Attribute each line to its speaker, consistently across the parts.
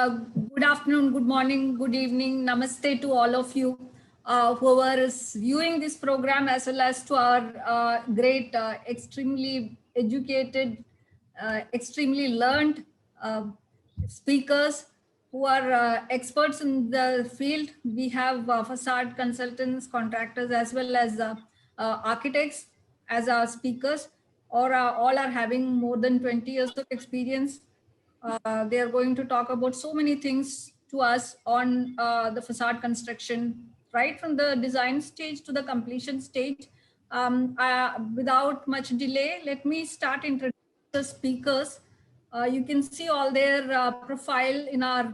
Speaker 1: good afternoon, good morning, good evening, namaste to all of you whoever is viewing this program, as well as to our great, extremely educated, extremely learned speakers who are experts in the field. We have facade consultants, contractors, as well as architects as our speakers, or all are having more than 20 years of experience. They are going to talk about so many things to us on the facade construction, right from the design stage to the completion stage. Without much delay, let me start introducing the speakers. You can see all their profile in our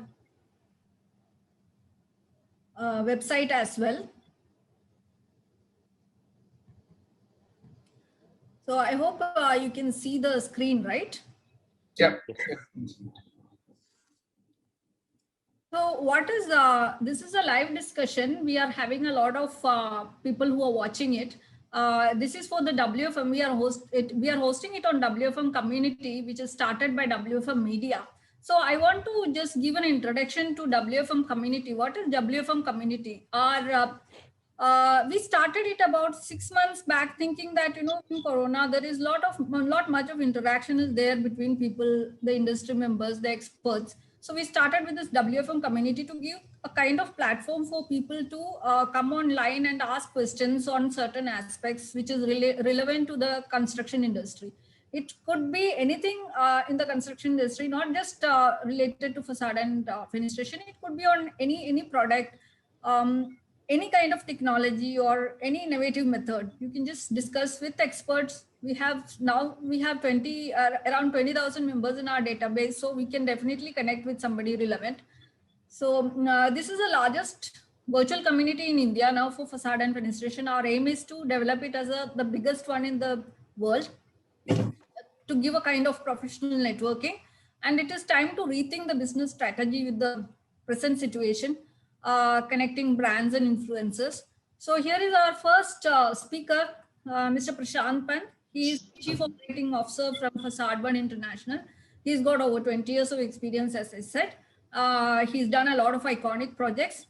Speaker 1: website as well. So I hope you can see the screen, right?
Speaker 2: Yeah.
Speaker 1: So what is, this is a live discussion. We are having a lot of people who are watching it. This is for the WFM. We are hosting it on WFM community, which is started by WFM Media. So I want to just give an introduction to WFM community. What is WFM community? We started it about 6 months back, thinking that, you know, in Corona, there is not much of interaction is there between people, the industry members, the experts. So we started with this WFM community to give a kind of platform for people to come online and ask questions on certain aspects, which is relevant to the construction industry. It could be anything in the construction industry, not just related to facade and fenestration. It could be on any product, any kind of technology or any innovative method. You can just discuss with experts. We have 20 around 20,000 members in our database, so we can definitely connect with somebody relevant. So this is the largest virtual community in India now for facade and fenestration. Our aim is to develop it as the biggest one in the world, to give a kind of professional networking. And it is time to rethink the business strategy with the present situation, connecting brands and influencers. So here is our first speaker, Mr. Prashant Pant. He is Chief Operating Officer from Facade One International. He's got over 20 years of experience, as I said. He's done a lot of iconic projects.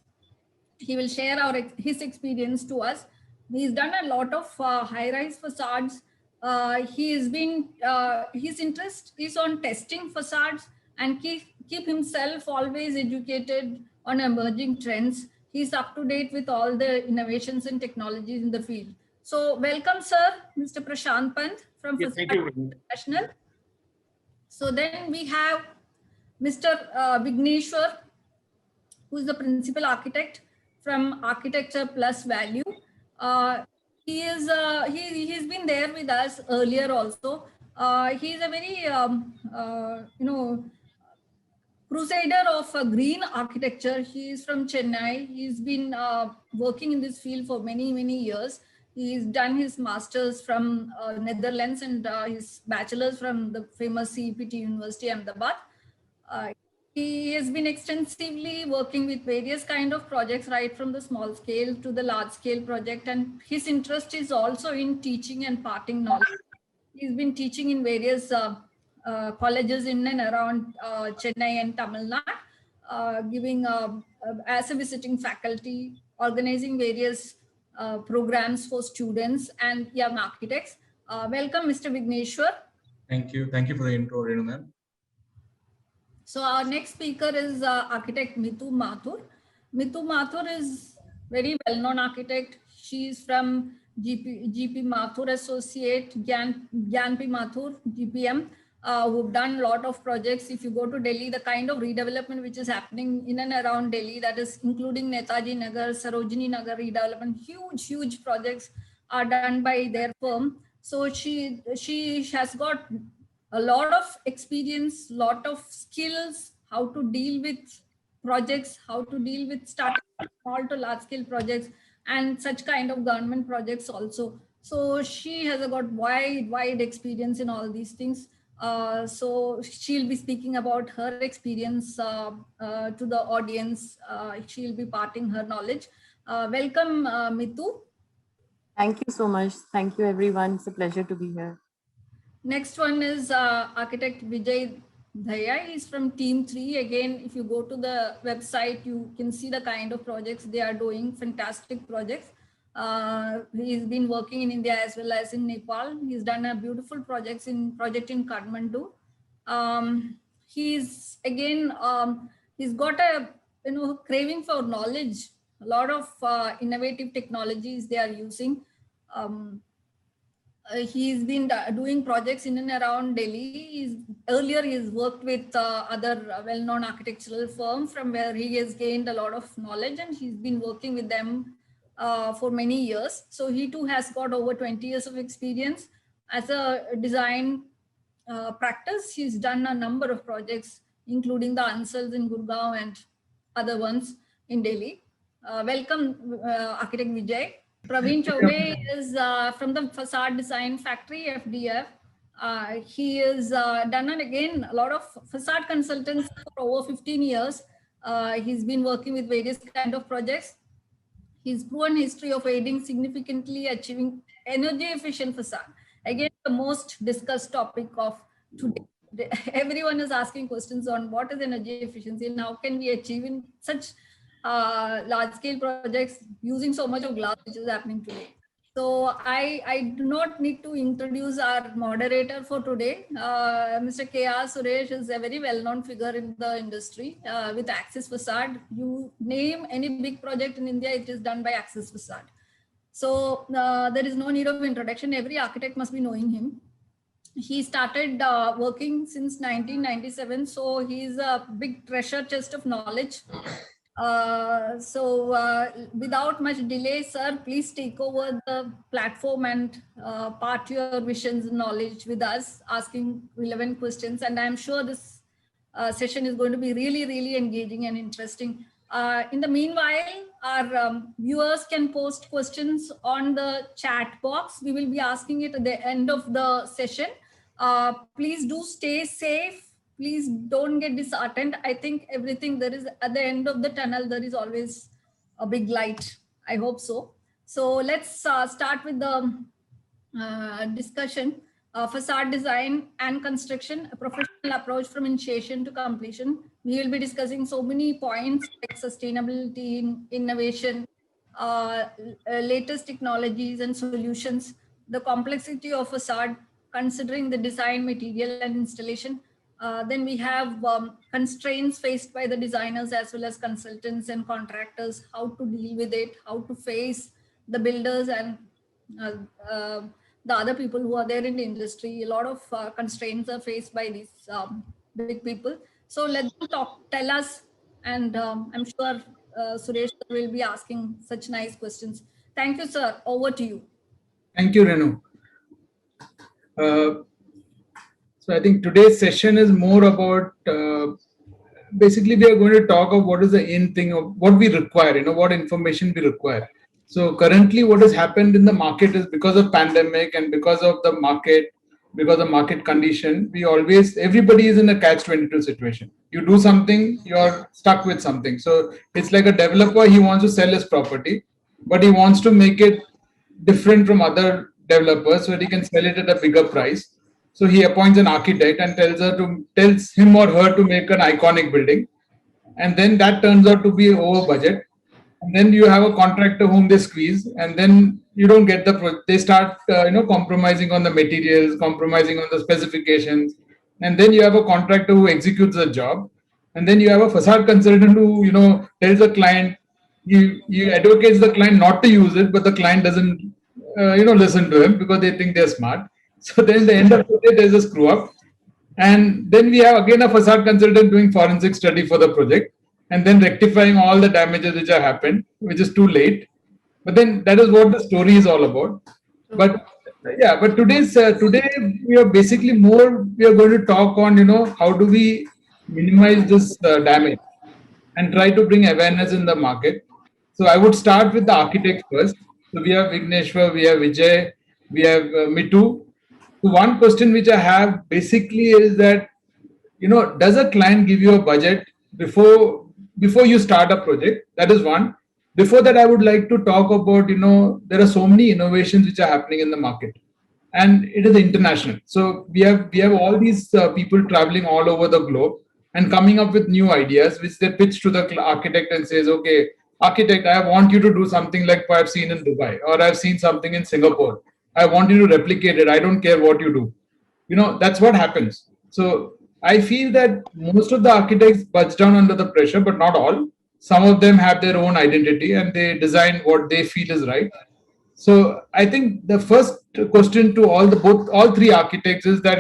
Speaker 1: He will share his experience to us. He's done a lot of high-rise facades. His interest is on testing facades and keep himself always educated on emerging trends. He's up to date with all the innovations and technologies in the field. So welcome, sir, Mr. Prashant Pant from Facade International. So then we have Mr. Vigneshwar, who is the principal architect from Architecture Plus Value. He's been there with us earlier also. He's a very crusader of green architecture. He is from Chennai. He's been working in this field for many years. He's done his master's from Netherlands and his bachelor's from the famous CEPT University Ahmedabad. He has been extensively working with various kind of projects, right from the small scale to the large scale project. And his interest is also in teaching and imparting knowledge. He's been teaching in various colleges in and around Chennai and Tamil Nadu, giving as a visiting faculty, organizing various programs for students and young architects. Welcome, Mr. Vigneshwar.
Speaker 2: Thank you. Thank you for the intro, Renu ma'am.
Speaker 1: So our next speaker is architect Mitu Mathur. Mitu Mathur is very well-known architect. She is from GP Mathur Associate, Gyanpi Mathur, GPM, who've done a lot of projects. If you go to Delhi, the kind of redevelopment which is happening in and around Delhi, that is including Netaji Nagar, Sarojini Nagar redevelopment, huge projects are done by their firm. So she has got a lot of experience, lot of skills, how to deal with projects, how to deal with starting small to large scale projects and such kind of government projects also. So she has got wide experience in all these things. So she'll be speaking about her experience to the audience. She'll be parting her knowledge. Welcome, Mitu.
Speaker 3: Thank you so much. Thank you, everyone. It's a pleasure to be here.
Speaker 1: Next one is architect Vijay Dhaya. He's from Team 3. Again, if you go to the website, you can see the kind of projects they are doing, fantastic projects. He's been working in India as well as in Nepal. He's done a beautiful project in Kathmandu. He's again, he's got a craving for knowledge. A lot of innovative technologies they are using. He's been doing projects in and around Delhi. Earlier he's worked with other well-known architectural firms from where he has gained a lot of knowledge, and he's been working with them for many years. So he too has got over 20 years of experience as a design practice. He's done a number of projects, including the Ansals in Gurgaon and other ones in Delhi. Welcome, Architect Vijay. Praveen Chaube is from the Facade Design Factory, FDF. He has done, again, a lot of facade consultants for over 15 years. He's been working with various kind of projects. His proven history of aiding significantly achieving energy efficient facade. Again, the most discussed topic of today. Everyone is asking questions on what is energy efficiency and how can we achieve in such large scale projects using so much of glass, which is happening today. So I do not need to introduce our moderator for today. Mr. K.R. Suresh is a very well-known figure in the industry with Axis Facade. You name any big project in India, it is done by Axis Facade. So there is no need of introduction. Every architect must be knowing him. He started working since 1997. So he's a big treasure chest of knowledge. Without much delay, sir, please take over the platform and part your visions and knowledge with us, asking relevant questions. And I'm sure this session is going to be really, really engaging and interesting. In the meanwhile, our viewers can post questions on the chat box. We will be asking it at the end of the session. Please do stay safe. Please don't get disheartened. I think everything there is at the end of the tunnel, there is always a big light. I hope so. So let's start with the discussion. Facade design and construction, a professional approach from initiation to completion. We will be discussing so many points like sustainability, innovation, latest technologies and solutions, the complexity of facade, considering the design, material and installation. Then we have constraints faced by the designers as well as consultants and contractors, how to deal with it, how to face the builders and the other people who are there in the industry. A lot of constraints are faced by these big people. So let them tell us, and I'm sure Suresh will be asking such nice questions. Thank you, sir. Over to you.
Speaker 4: Thank you, Renu. So I think today's session is more about, basically we are going to talk of what is the in thing of what we require, what information we require. So currently what has happened in the market is because of pandemic and because of the market, because of market condition, everybody is in a catch-22 situation. You do something, you're stuck with something. So it's like a developer, he wants to sell his property, but he wants to make it different from other developers so that he can sell it at a bigger price. So he appoints an architect and tells him or her to make an iconic building. And then that turns out to be over budget. And then you have a contractor whom they squeeze, and then you don't get they start compromising on the materials, compromising on the specifications. And then you have a contractor who executes the job. And then you have a facade consultant who, tells the client, he advocates the client not to use it, but the client doesn't, listen to him because they think they're smart. So then at the end of the day, there's a screw up. And then we have again a facade consultant doing forensic study for the project and then rectifying all the damages which have happened, which is too late. But then that is what the story is all about. But yeah, but today we are basically we are going to talk on, how do we minimize this damage and try to bring awareness in the market. So I would start with the architects first. So we have Vigneshwar, we have Vijay, we have Mitu. So one question which I have basically is that, does a client give you a budget before you start a project? That is one. Before that, I would like to talk about, there are so many innovations which are happening in the market. and it is international. So we have all these people traveling all over the globe and coming up with new ideas, which they pitch to the architect and says, okay, architect, I want you to do something like I've seen in Dubai, or I've seen something in Singapore. I want you to replicate it. I don't care what you do. That's what happens. So I feel that most of the architects budge down under the pressure, but not all. Some of them have their own identity and they design what they feel is right. So I think the first question to all three architects is that,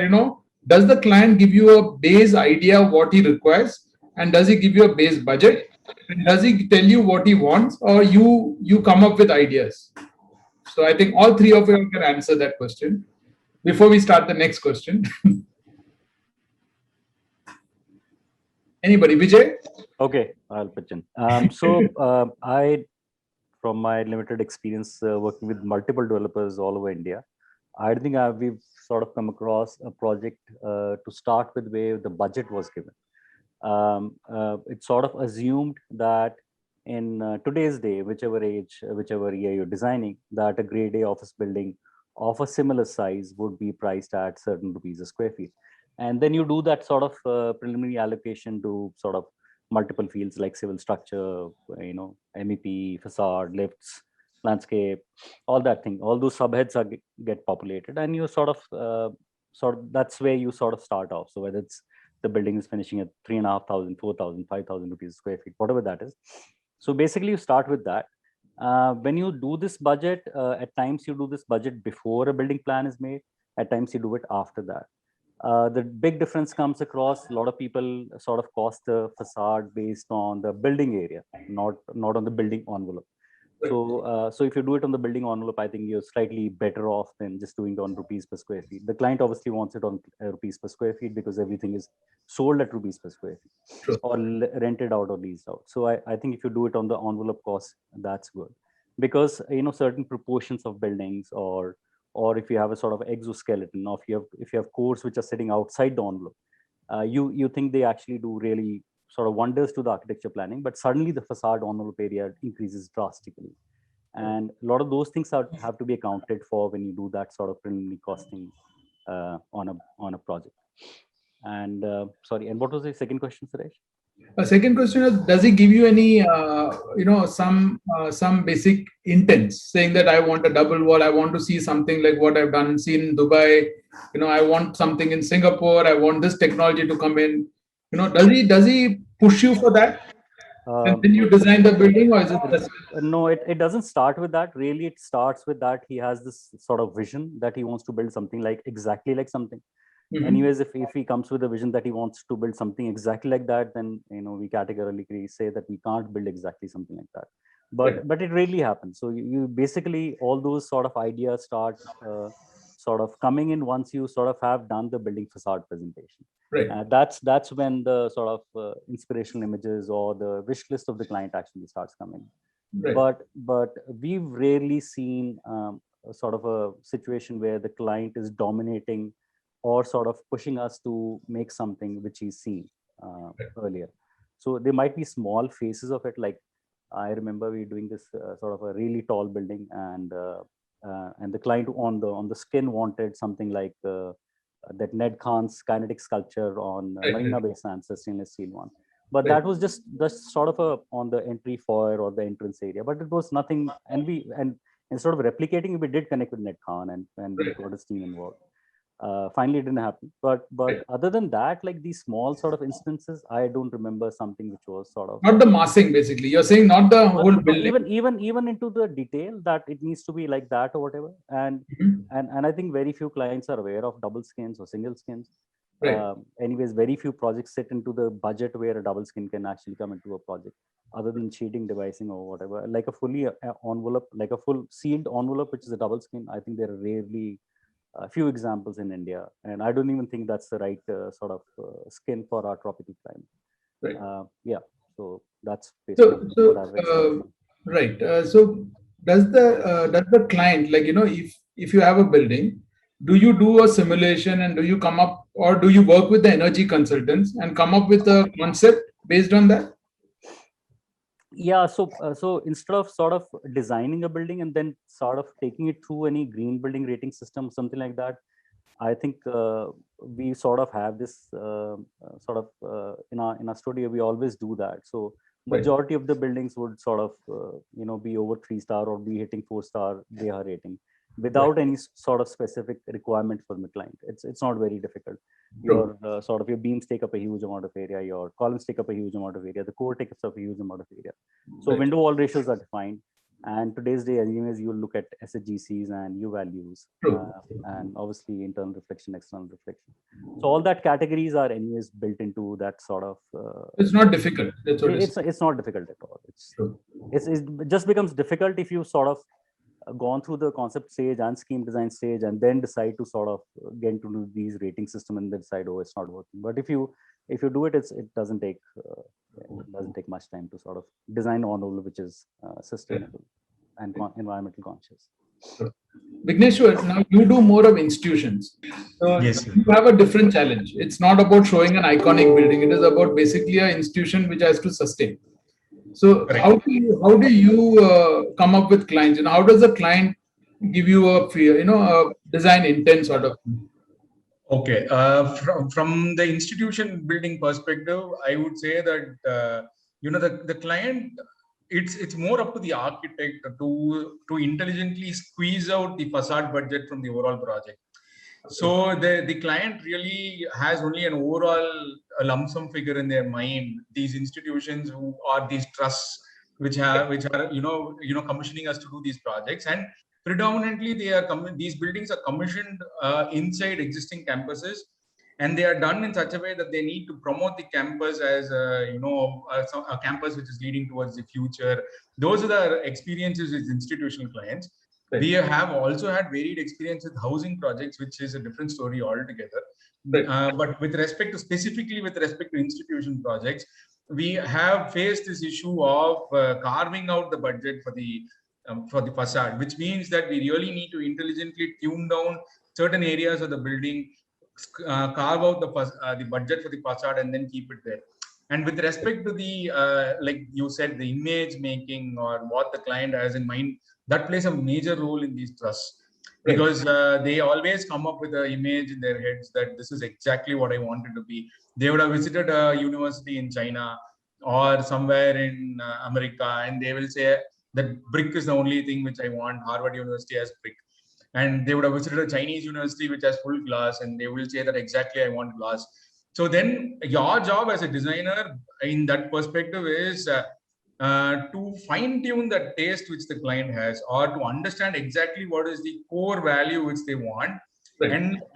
Speaker 4: does the client give you a base idea of what he requires, and does he give you a base budget? And does he tell you what he wants, or you come up with ideas? So I think all three of you can answer that question before we start the next question. Anybody? Vijay?
Speaker 5: Okay, I'll pitch in. I, from my limited experience working with multiple developers all over India, I think we've sort of come across a project to start with where the budget was given. It's sort of assumed that in today's day, whichever year you're designing, that a grade A office building of a similar size would be priced at certain rupees a square feet. And then you do that sort of preliminary allocation to sort of multiple fields like civil structure, MEP, facade, lifts, landscape, all that thing. All those subheads get populated, and you sort of that's where you sort of start off. So whether it's the building is finishing at 3,500, 4,000, 5,000 rupees a square feet, whatever that is. So basically, you start with that. When you do this budget, at times you do this budget before a building plan is made. At times you do it after that. The big difference comes across. A lot of people sort of cost the facade based on the building area, not on the building envelope. So if you do it on the building envelope, I think you're slightly better off than just doing it on rupees per square feet. The client obviously wants it on rupees per square feet because everything is sold at rupees per square feet. Sure. Or rented out or leased out. So I think if you do it on the envelope cost, that's good, because certain proportions of buildings, or if you have a sort of exoskeleton, or if you have cores which are sitting outside the envelope, you think they actually do really sort of wonders to the architecture planning, but suddenly the facade envelope area increases drastically. And a lot of those things have to be accounted for when you do that sort of preliminary costing on a project. And sorry, and what was the second question, Suresh?
Speaker 4: Second question is, does he give you any, some basic intents, saying that I want a double wall, I want to see something like what I've seen in Dubai, I want something in Singapore, I want this technology to come in. Does he push you for that? And then you design the building, or is it just...
Speaker 5: No, it doesn't start with that. Really, it starts with that he has this sort of vision that he wants to build something exactly like something. Mm-hmm. Anyways, if he comes with a vision that he wants to build something exactly like that, then we categorically say that we can't build exactly something like that. But it really happens. So you basically, all those sort of ideas start sort of coming in once you sort of have done the building facade presentation.
Speaker 4: Right.
Speaker 5: That's when the sort of inspirational images or the wish list of the client actually starts coming. Right. But we've rarely seen sort of a situation where the client is dominating or sort of pushing us to make something which he's seen earlier. So there might be small phases of it. Like I remember we doing this sort of a really tall building, and the client on the skin wanted something like that Ned Khan's kinetic sculpture on Marina Bay Sands, the stainless steel one. But that was just sort of on the entry foyer or the entrance area. But it was nothing, and instead of replicating, we did connect with Ned Khan and we got his team involved. Finally, it didn't happen. But other than that, like these small sort of instances, I don't remember something which was sort of
Speaker 4: not the massing. Basically, you're saying not the whole building.
Speaker 5: Even into the detail that it needs to be like that or whatever. And I think very few clients are aware of double skins or single skins. Right. Anyways, very few projects sit into the budget where a double skin can actually come into a project, other than shading, devising, or whatever. Like a fully envelope, like a full sealed envelope, which is a double skin. I think there are rarely a few examples in India, and I don't even think that's the right sort of skin for our tropical climate.
Speaker 4: Right.
Speaker 5: Yeah. So that's basically what I've experienced.
Speaker 4: Right. So does the client, like if you have a building, do you do a simulation and do you come up, or do you work with the energy consultants and come up with a concept based on that?
Speaker 5: Yeah, so instead of sort of designing a building and then sort of taking it through any green building rating system, something like that, I think we sort of have this in our studio. We always do that. So majority of the buildings would sort of be over 3-star or be hitting 4-star DEHA rating without any sort of specific requirement from the client. It's not very difficult. Your sort of your beams take up a huge amount of area, your columns take up a huge amount of area, the core takes up a huge amount of area. So window wall ratios are defined. And today's day, anyways, you look at SHGCs and U values, and obviously internal reflection, external reflection. So all that categories are anyways built into that sort of.
Speaker 4: It's not difficult. That's what
Speaker 5: it's not difficult at all. It just becomes difficult if you sort of gone through the concept stage and scheme design stage and then decide to sort of get into these rating system and then decide, oh, it's not working. But if you do it, it doesn't take much time to sort of design on all which is sustainable and environmental conscious.
Speaker 4: Vigneshwar, now you do more of institutions.
Speaker 2: Yes,
Speaker 4: you have a different challenge. It's not about showing an iconic building. It is about basically an institution which has to sustain. So how do you come up with clients, and how does the client give you a design intent sort of thing?
Speaker 2: Okay, from the institution building perspective, I would say that the client, it's more up to the architect to intelligently squeeze out the facade budget from the overall project. So the client really has only an overall lump sum figure in their mind. These institutions who are these trusts which are commissioning us to do these projects, and predominantly these buildings are commissioned inside existing campuses, and they are done in such a way that they need to promote the campus as a campus which is leading towards the future. Those are the experiences with institutional clients. Right. We have also had varied experience with housing projects, which is a different story altogether. Right. But specifically with respect to institution projects, we have faced this issue of carving out the budget for the facade, which means that we really need to intelligently tune down certain areas of the building, carve out the budget for the facade, and then keep it there. And with respect to the, like you said, the image making or what the client has in mind, that plays a major role in these trusts, because they always come up with an image in their heads that this is exactly what I want it to be. They would have visited a university in China or somewhere in America, and they will say that brick is the only thing which I want. Harvard University has brick. And they would have visited a Chinese university which has full glass, and they will say that exactly I want glass. So then your job as a designer in that perspective is to fine tune that taste which the client has, or to understand exactly what is the core value which they want, right,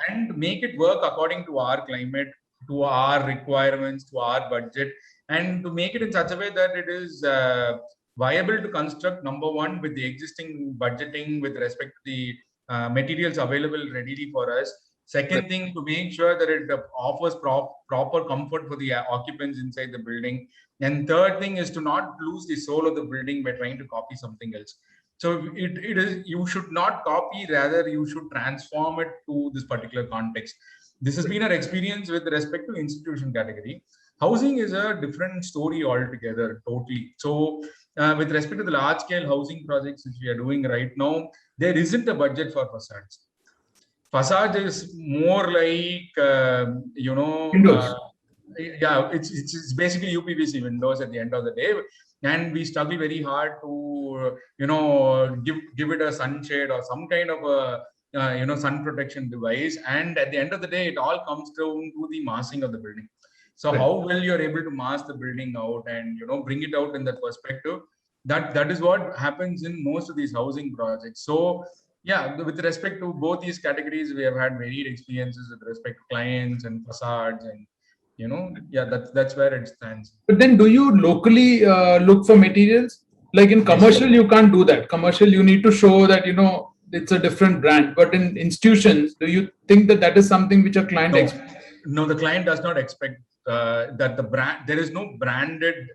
Speaker 2: and make it work according to our climate, to our requirements, to our budget, and to make it in such a way that it is viable to construct, number one, with the existing budgeting with respect to the materials available readily for us. Second thing, to make sure that it offers proper comfort for the occupants inside the building. And third thing is to not lose the soul of the building by trying to copy something else. So it is, you should not copy, rather you should transform it to this particular context. This has been our experience with respect to institution category. Housing is a different story altogether, totally. So with respect to the large scale housing projects which we are doing right now, there isn't a budget for facades. Facade is more like, it's basically UPVC windows at the end of the day. And we struggle very hard to, give it a sunshade or some kind of a, sun protection device. And at the end of the day, it all comes down to the massing of the building. So how well you're able to mass the building out and, bring it out in that perspective, that is what happens in most of these housing projects. So yeah, with respect to both these categories, we have had varied experiences with respect to clients and facades, and that's where it stands.
Speaker 4: But then, do you locally look for materials? Like in commercial, you can't do that. Commercial, you need to show that it's a different brand. But in institutions, do you think that is something which a client expects?
Speaker 2: No, the client does not expect that the brand. There is no branded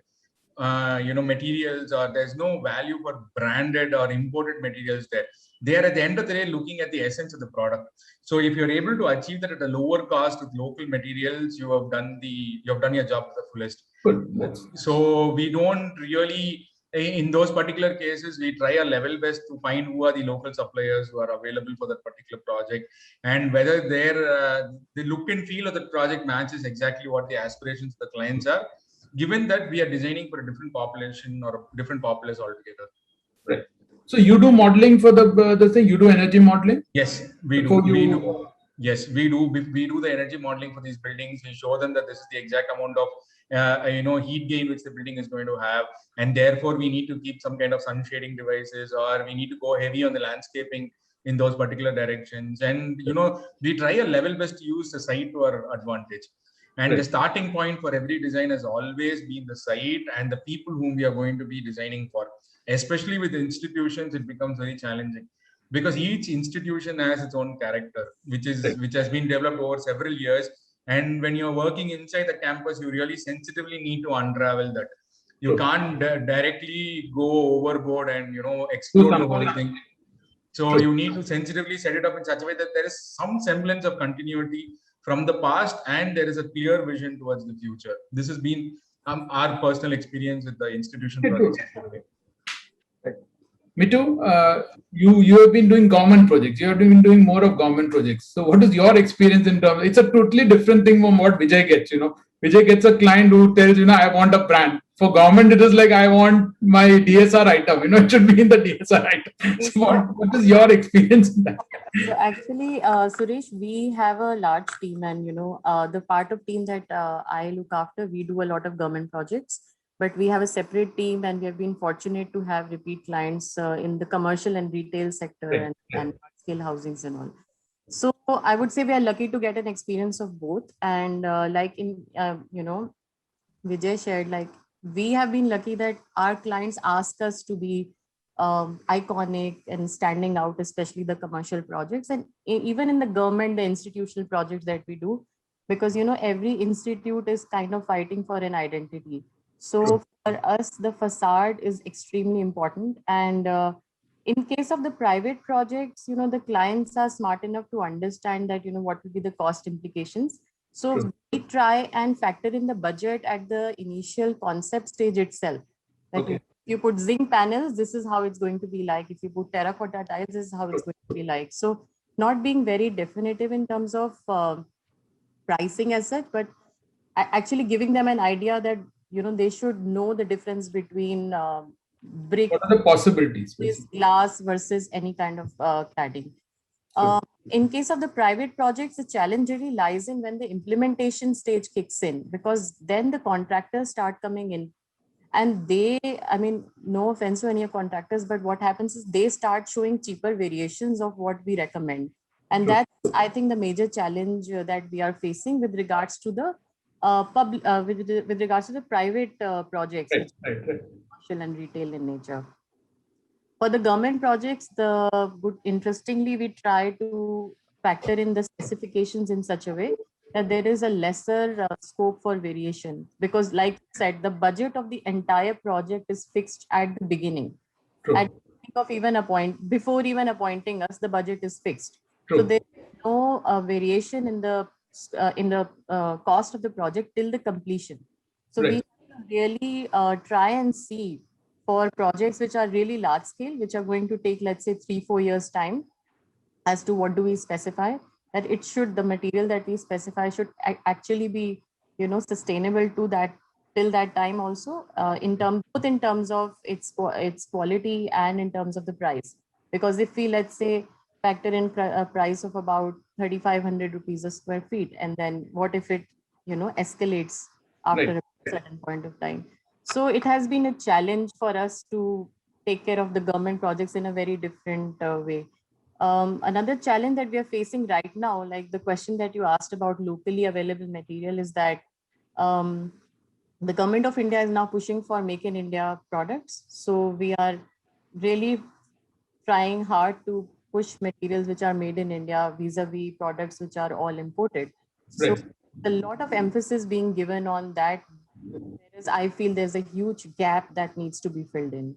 Speaker 2: materials, or there's no value for branded or imported materials there. They are at the end of the day looking at the essence of the product. So if you're able to achieve that at a lower cost with local materials, you have done your job to the fullest.
Speaker 4: Good.
Speaker 2: So we don't really, in those particular cases, we try our level best to find who are the local suppliers who are available for that particular project, and whether the look and feel of the project matches exactly what the aspirations of the clients are, given that we are designing for a different population or a different populace altogether.
Speaker 4: Right. So you do modeling for the thing. You do energy modeling.
Speaker 2: Yes, we do. Yes, we do. We do the energy modeling for these buildings. We show them that this is the exact amount of heat gain which the building is going to have, and therefore we need to keep some kind of sun shading devices, or we need to go heavy on the landscaping in those particular directions. And we try a level best to use the site to our advantage. And the starting point for every design has always been the site and the people whom we are going to be designing for. Especially with institutions, it becomes very challenging because each institution has its own character, which has been developed over several years. And when you're working inside the campus, you really sensitively need to unravel that. You can't directly go overboard and explode the whole thing. So you need to sensitively set it up in such a way that there is some semblance of continuity from the past, and there is a clear vision towards the future. This has been our personal experience with the institution projects.
Speaker 4: Mitu, you have been doing government projects. You have been doing more of government projects. So what is your experience in terms? It's a totally different thing from what Vijay gets. Vijay gets a client who tells, I want a brand. For government, it is like, I want my DSR item. It should be in the DSR item. So what is your experience in that?
Speaker 3: So actually, Suresh, we have a large team, and the part of team that I look after, we do a lot of government projects. But we have a separate team, and we have been fortunate to have repeat clients in the commercial and retail sector and scale housings and all. So I would say we are lucky to get an experience of both. And like Vijay shared, like we have been lucky that our clients ask us to be iconic and standing out, especially the commercial projects, and even in the government, the institutional projects that we do, because every institute is kind of fighting for an identity. So for us, the facade is extremely important. And in case of the private projects, the clients are smart enough to understand that, what will be the cost implications. So we try and factor in the budget at the initial concept stage itself. Like if you put zinc panels, this is how it's going to be like. If you put terracotta tiles, this is how it's going to be like. So not being very definitive in terms of pricing as such, but actually giving them an idea that they should know the difference between brick,
Speaker 4: what are the possibilities,
Speaker 3: glass versus any kind of cladding. In case of the private projects, the challenge really lies in when the implementation stage kicks in, because then the contractors start coming in, and no offense to any contractors, but what happens is they start showing cheaper variations of what we recommend. And that's, I think, the major challenge that we are facing with regards to the with regards to the private projects, commercial and retail in nature. For the government projects, interestingly, we try to factor in the specifications in such a way that there is a lesser scope for variation, because like I said, the budget of the entire project is fixed at the beginning. At the beginning of before even appointing us, the budget is fixed. So there is no variation in the cost of the project till the completion. So we really try and see for projects which are really large scale, which are going to take, let's say, 3-4 years time, as to what do we specify, that the material that we specify should actually be, sustainable to that till that time also, both in terms of its quality and in terms of the price. Because if we, let's say, factor in a price of about 3,500 rupees a square feet, and then what if it, escalates after a certain point of time? So it has been a challenge for us to take care of the government projects in a very different way. Another challenge that we are facing right now, like the question that you asked about locally available material, is that the government of India is now pushing for Make in India products. So we are really trying hard to push materials which are made in India vis-a-vis products which are all imported. So a lot of emphasis being given on that. There Because I feel there's a huge gap that needs to be filled in.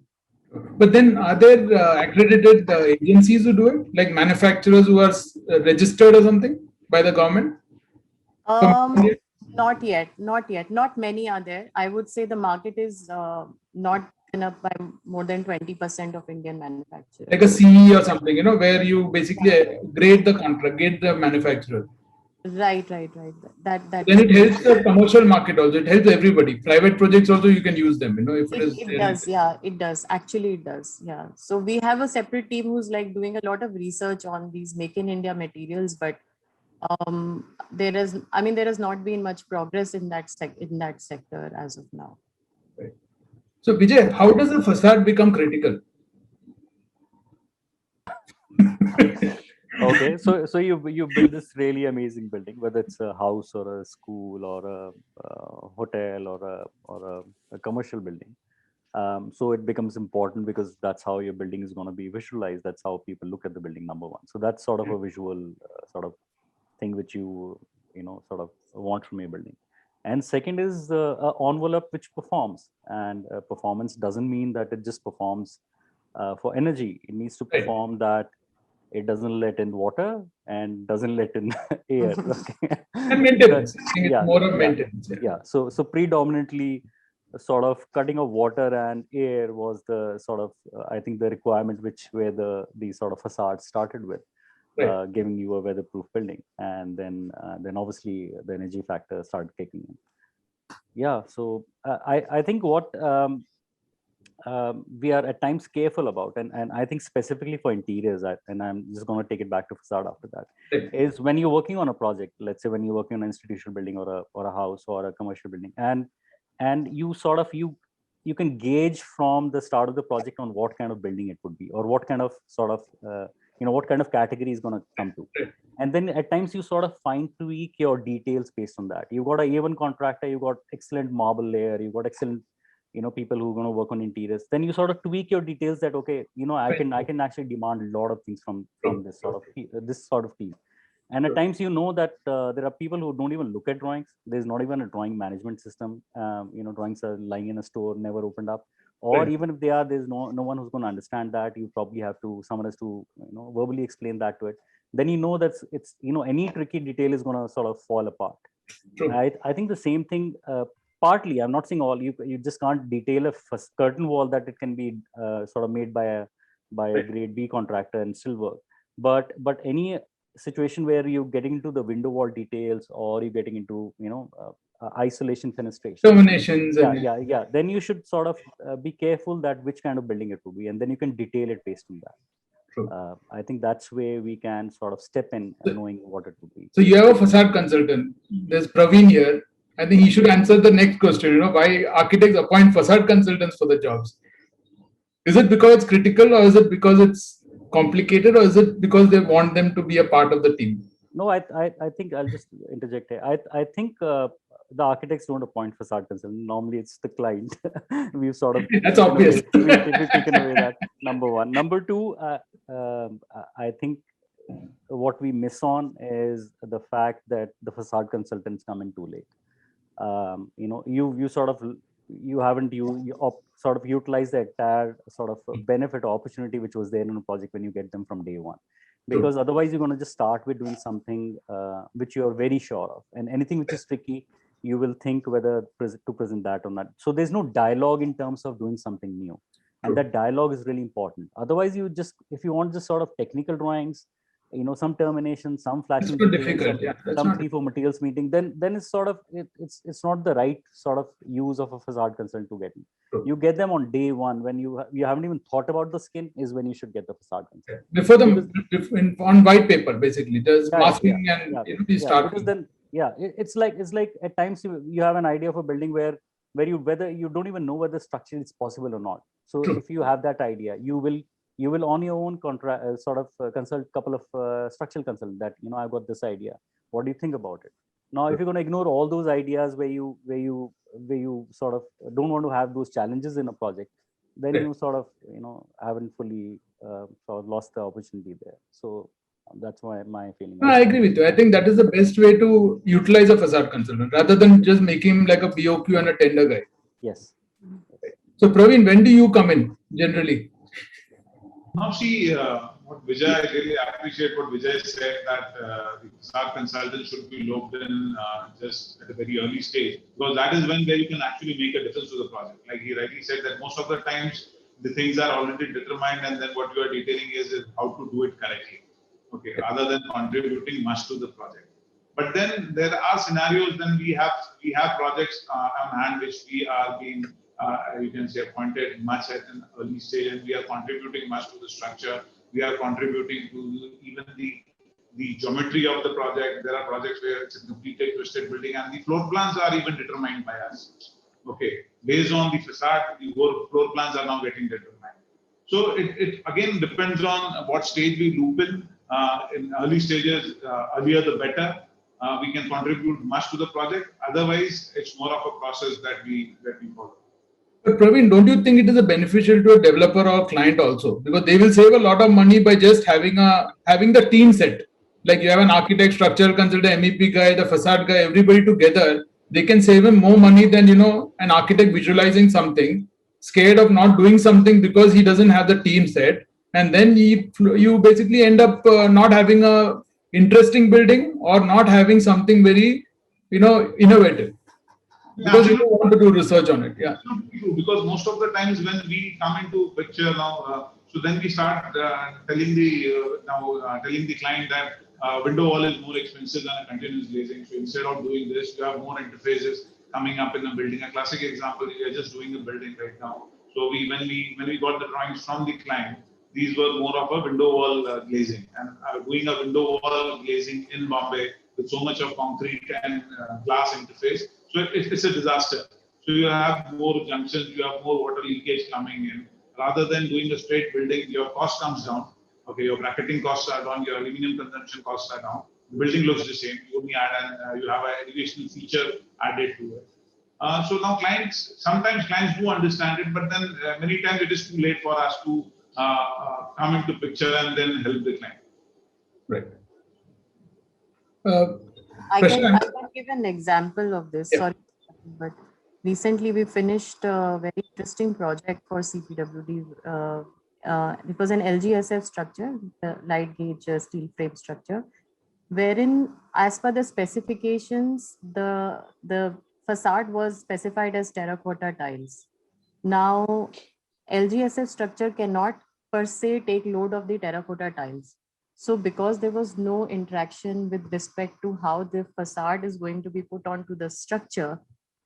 Speaker 4: But then are there accredited agencies who do it, like manufacturers who are registered or something by the government?
Speaker 3: Not yet, not yet. Not many are there. I would say the market is not enough by more than 20% of Indian manufacturers.
Speaker 4: Like a CE or something, where you basically grade the contract, grade the manufacturer.
Speaker 3: Right. That
Speaker 4: Then it helps the commercial market also. It helps everybody. Private projects also you can use them. If
Speaker 3: it does, yeah, it does. Actually, it does, yeah. So we have a separate team who's like doing a lot of research on these Make in India materials, but there has not been much progress in that sector as of now.
Speaker 4: Right. So Vijay, how does a facade become critical?
Speaker 5: Okay, so you build this really amazing building, whether it's a house or a school or a hotel or a commercial building. So it becomes important because that's how your building is going to be visualized. That's how people look at the building, number one. So that's sort of a visual sort of thing which you sort of want from your building. And second is the envelope which performs. And performance doesn't mean that it just performs for energy. It needs to perform that it doesn't let in water and doesn't let in air. Okay?
Speaker 4: And maintenance. I think it's more of maintenance.
Speaker 5: Yeah. So predominantly sort of cutting of water and air was the sort of I think the requirement where the sort of facade started with, giving you a weatherproof building, and then obviously the energy factor started kicking in. Yeah. So I think what we are at times careful about, and I think specifically for interiors, and I'm just going to take it back to facade after that, is when you're working on a project, let's say when you're working on an institutional building or a house or a commercial building, and you sort of you can gauge from the start of the project on what kind of building it would be, or what kind of sort of what kind of category is going to come to, and then at times you sort of fine tweak your details based on that. You got a A1 contractor, you got excellent marble layer, you got excellent people who are going to work on interiors. Then you sort of tweak your details that I can actually demand a lot of things from this sort of team. And at times that there are people who don't even look at drawings. There's not even a drawing management system. Drawings are lying in a store, never opened up. Or even if they are, there's no one who's going to understand that. You probably have someone has to verbally explain that to it. Then that it's any tricky detail is going to sort of fall apart. I think the same thing. Partly, I'm not saying all. You just can't detail a curtain wall that it can be sort of made by a grade B contractor and still work. But any situation where you're getting into the window wall details, or you're getting into isolation fenestration,
Speaker 4: terminations,
Speaker 5: then you should sort of be careful that which kind of building it will be, and then you can detail it based on that. I think that's where we can sort of step in, knowing what it would be.
Speaker 4: So you have a facade consultant. There's Praveen here. I think he should answer the next question. Why architects appoint facade consultants for the jobs? Is it because it's critical, or is it because it's complicated, or is it because they want them to be a part of the team?
Speaker 5: No, I think I'll just interject here. I think the architects don't appoint facade consultants. Normally, it's the client. We've sort of
Speaker 4: that's obvious.
Speaker 5: We've taken away that, number one. Number two, I think what we miss on is the fact that the facade consultants come in too late. You haven't sort of utilized the entire sort of benefit opportunity which was there in a project when you get them from day one, because otherwise you're going to just start with doing something which you're very sure of, and anything which is tricky you will think whether to present that or not. So there's no dialogue in terms of doing something new, and that dialogue is really important. Otherwise if you want just sort of technical drawings, some termination, some flashing,
Speaker 4: difficult.
Speaker 5: Some 3-4 materials meeting, then it's sort of it's not the right sort of use of a facade consultant to get in. You get them on day one when you haven't even thought about the skin, is when you should get the facade consultant.
Speaker 4: Before on white paper, basically, there's masking and you start.
Speaker 5: Because then it's like at times you have an idea of a building where whether you don't even know whether structure is possible or not. So if you have that idea, you will on your own consult a couple of structural consultants that I've got this idea. What do you think about it? Now, if you're going to ignore all those ideas where you sort of don't want to have those challenges in a project, then you sort of haven't fully sort of lost the opportunity there. So that's why my feeling.
Speaker 4: No, I agree with you. I think that is the best way to utilize a facade consultant rather than just make him like a BOQ and a tender guy.
Speaker 5: Yes.
Speaker 4: So Praveen, when do you come in generally?
Speaker 6: Now, see, what Vijay, I really appreciate what Vijay said, that the facade consultant should be looped in just at a very early stage, because that is when where you can actually make a difference to the project. Like he rightly said, that most of the times the things are already determined, and then what you are detailing is how to do it correctly. Okay, rather than contributing much to the project. But then there are scenarios when we have projects on hand which we are being you can say appointed much at an early stage, and we are contributing much to the structure. We are contributing to even the geometry of the project. There are projects where it's a completely twisted building, and the floor plans are even determined by us. Okay, based on the facade, the floor plans are now getting determined. So it again depends on what stage we loop in. In early stages, earlier the better. We can contribute much to the project. Otherwise, it's more of a process that we follow.
Speaker 4: But Praveen, don't you think it is a beneficial to a developer or client also? Because they will save a lot of money by just having the team set. Like you have an architect, structural consultant, MEP guy, the facade guy, everybody together. They can save him more money than an architect visualizing something, scared of not doing something because he doesn't have the team set, and then you basically end up not having a interesting building or not having something very innovative. Because you don't want to do research on it. Yeah.
Speaker 6: Because most of the times when we come into picture now, so then we start telling the client that window wall is more expensive than a continuous glazing. So instead of doing this, you have more interfaces coming up in the building. A classic example, we are just doing a building right now. So when we got the drawings from the client, these were more of a window wall glazing, and doing a window wall glazing in Bombay with so much of concrete and glass interface. So it's a disaster. So you have more junctions, you have more water leakage coming in. Rather than doing a straight building, your cost comes down. Okay, your bracketing costs are down, your aluminum consumption costs are down. The building looks the same. You only add you have an elevational feature added to it. So now sometimes clients do understand it, but then many times it is too late for us to come into picture and then help the client.
Speaker 4: Right.
Speaker 3: I can give an example of this. Yeah. Sorry, but recently we finished a very interesting project for CPWD. It was an LGSF structure, the light gauge steel frame structure, wherein as per the specifications, the facade was specified as terracotta tiles. Now, LGSF structure cannot per se take load of the terracotta tiles. So because there was no interaction with respect to how the facade is going to be put onto the structure,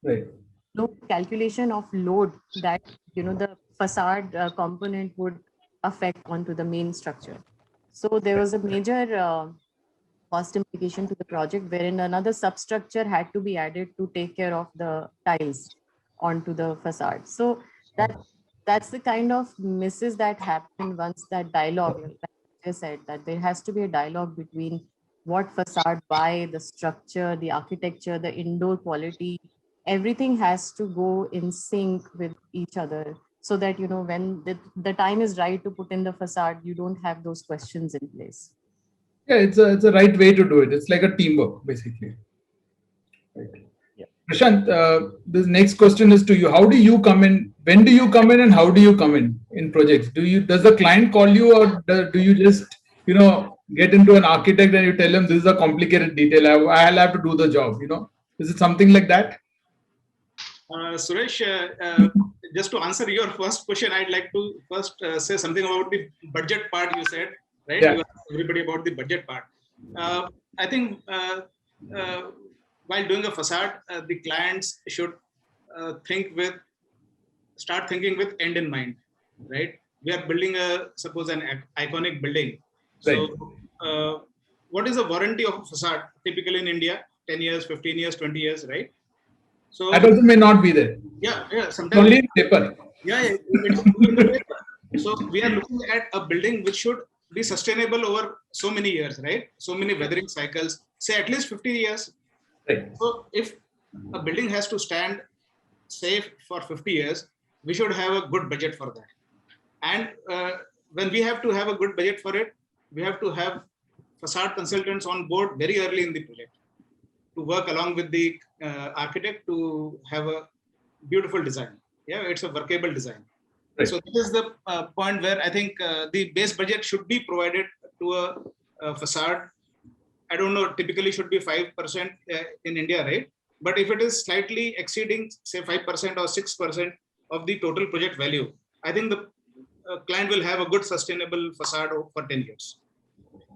Speaker 4: right,
Speaker 3: no calculation of load that the facade component would affect onto the main structure. So there was a major cost implication to the project, wherein another substructure had to be added to take care of the tiles onto the facade. So that's the kind of misses that happen once that dialogue, like I said, that there has to be a dialogue between what facade, why, the structure, the architecture, the indoor quality, everything has to go in sync with each other, so that when the time is right to put in the facade, you don't have those questions in place.
Speaker 4: Yeah, it's a right way to do it. It's like a teamwork, basically. Right.
Speaker 5: Yeah.
Speaker 4: Prashant, this next question is to you. How do you come in? When do you come in, and how do you come in projects? Does the client call you, or do you just get into an architect and you tell him this is a complicated detail, I'll have to do the job? Is it something like that?
Speaker 7: Suresh, just to answer your first question, I'd like to first say something about the budget part you said, right?
Speaker 4: Yeah.
Speaker 7: You asked everybody about the budget part. I think while doing a facade, the clients should start thinking with end in mind, right? We are building suppose an iconic building.
Speaker 4: Right.
Speaker 7: So what is the warranty of a facade typically in India? 10 years, 15 years, 20 years, right? So
Speaker 4: that also may not be there.
Speaker 7: Yeah. Sometimes
Speaker 4: only in paper.
Speaker 7: Yeah, it's in the paper. So we are looking at a building which should be sustainable over so many years, right? So many weathering cycles, say at least 50 years.
Speaker 4: Right.
Speaker 7: So if a building has to stand safe for 50 years, we should have a good budget for that. And when we have to have a good budget for it, we have to have facade consultants on board very early in the project to work along with the architect to have a beautiful design. Yeah, it's a workable design.
Speaker 4: Right.
Speaker 7: So this is the point where I think the base budget should be provided to a facade. I don't know, typically should be 5% in India, right? But if it is slightly exceeding, say 5% or 6% of the total project value, I think the client will have a good sustainable facade for 10 years.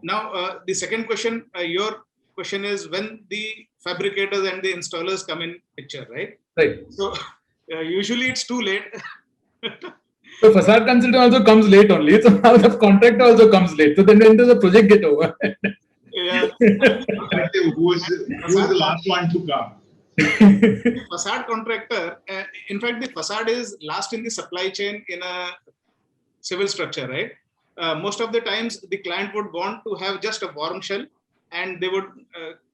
Speaker 7: Now, the second question, your question is when the fabricators and the installers come in picture, right?
Speaker 4: Right.
Speaker 7: So usually it's too late.
Speaker 4: So facade consultant also comes late only. So now the contractor also comes late. So then when does the project get over?
Speaker 7: Yeah.
Speaker 6: Who is the last one to come?
Speaker 7: The facade contractor, in fact, the facade is last in the supply chain in a civil structure, right? Most of the times the client would want to have just a warm shell and they would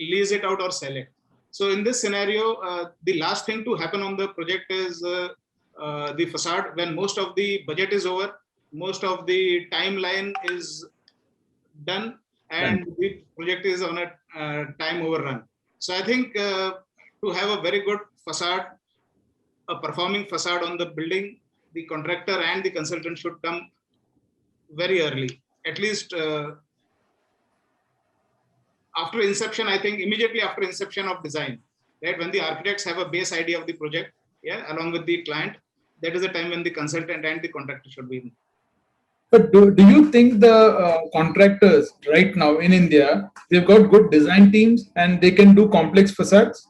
Speaker 7: lease it out or sell it. So in this scenario, the last thing to happen on the project is the facade. When most of the budget is over, most of the timeline is done, and the project is on a time overrun. So I think to have a very good facade, a performing facade on the building, the contractor and the consultant should come very early, at least after inception. I think immediately after inception of design, right? When the architects have a base idea of the project, yeah, along with the client, that is the time when the consultant and the contractor should be in.
Speaker 4: But do you think the contractors right now in India, they've got good design teams and they can do complex facades?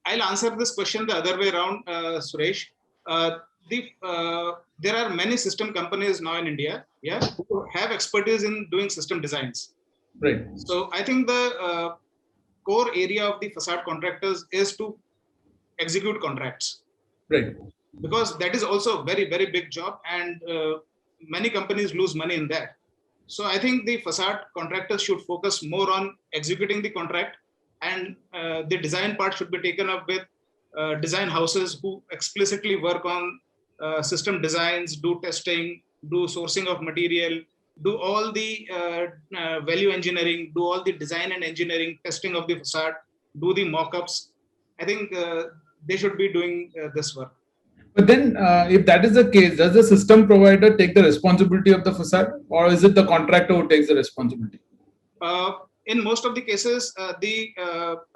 Speaker 7: I'll answer this question the other way around, Suresh. There are many system companies now in India, yeah, who have expertise in doing system designs.
Speaker 4: Right.
Speaker 7: So I think the core area of the facade contractors is to execute contracts.
Speaker 4: Right.
Speaker 7: Because that is also a very, very big job, and many companies lose money in that. So I think the facade contractors should focus more on executing the contract, and the design part should be taken up with design houses who explicitly work on system designs, do testing, do sourcing of material, do all the value engineering, do all the design and engineering testing of the facade, do the mock-ups. I think they should be doing this work.
Speaker 4: But then if that is the case, does the system provider take the responsibility of the facade, or is it the contractor who takes the responsibility?
Speaker 7: In most of the cases, the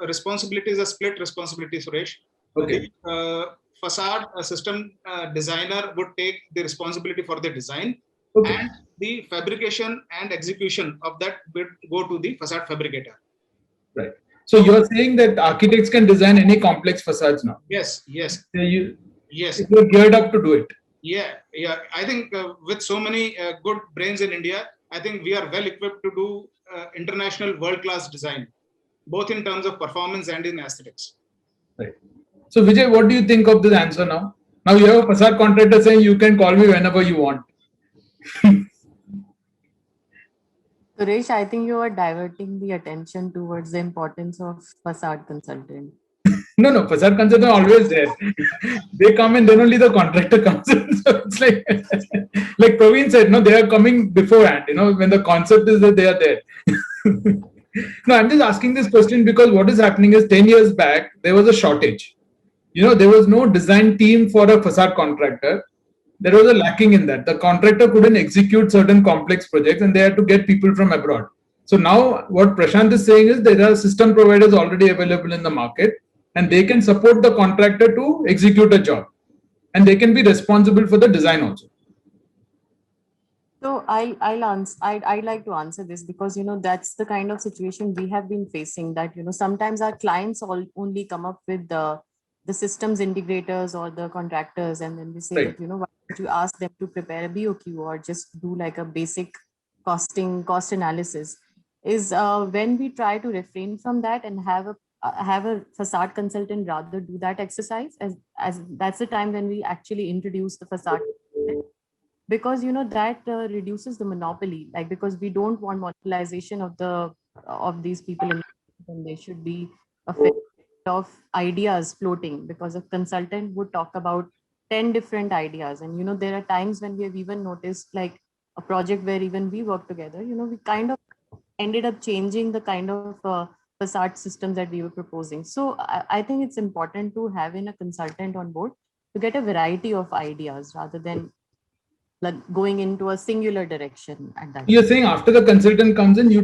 Speaker 7: responsibility is a split responsibility, Suresh.
Speaker 4: Okay.
Speaker 7: The facade system designer would take the responsibility for the design,
Speaker 4: Okay.
Speaker 7: and the fabrication and execution of that would go to the facade fabricator.
Speaker 4: Right. So you're saying that architects can design any complex facades now?
Speaker 7: Yes, yes. Yes.
Speaker 4: You're geared up to do it.
Speaker 7: Yeah, yeah. I think with so many good brains in India, I think we are well equipped to do international world-class design, both in terms of performance and in aesthetics.
Speaker 4: Right. So Vijay, what do you think of this answer now? Now you have a facade contractor saying you can call me whenever you want.
Speaker 3: Suresh, I think you are diverting the attention towards the importance of facade consultant.
Speaker 4: No, facade consultant are always there. They come and then only the contractor comes in. So it's like Praveen said, no, they are coming beforehand. When the concept is that they are there. No, I'm just asking this question because what is happening is 10 years back, there was a shortage. There was no design team for a facade contractor. There was a lacking in that. The contractor couldn't execute certain complex projects and they had to get people from abroad. So now what Prashant is saying is there are system providers already available in the market and they can support the contractor to execute a job. And they can be responsible for the design also.
Speaker 3: So I'd like to answer this because, that's the kind of situation we have been facing that, sometimes our clients only come up with the systems integrators or the contractors. And then we say
Speaker 4: Right.
Speaker 3: that, why don't you ask them to prepare a BOQ or just do like a basic cost analysis is when we try to refrain from that and have a facade consultant rather do that exercise as that's the time when we actually introduce the facade. Because that reduces the monopoly, like because we don't want monopolization of these people, and there should be a fair of ideas floating, because a consultant would talk about 10 different ideas, and there are times when we have even noticed like a project where even we work together, we kind of ended up changing the kind of facade systems that we were proposing. So I think it's important to have in a consultant on board to get a variety of ideas rather than like going into a singular direction at that.
Speaker 4: You're saying after the consultant comes in, you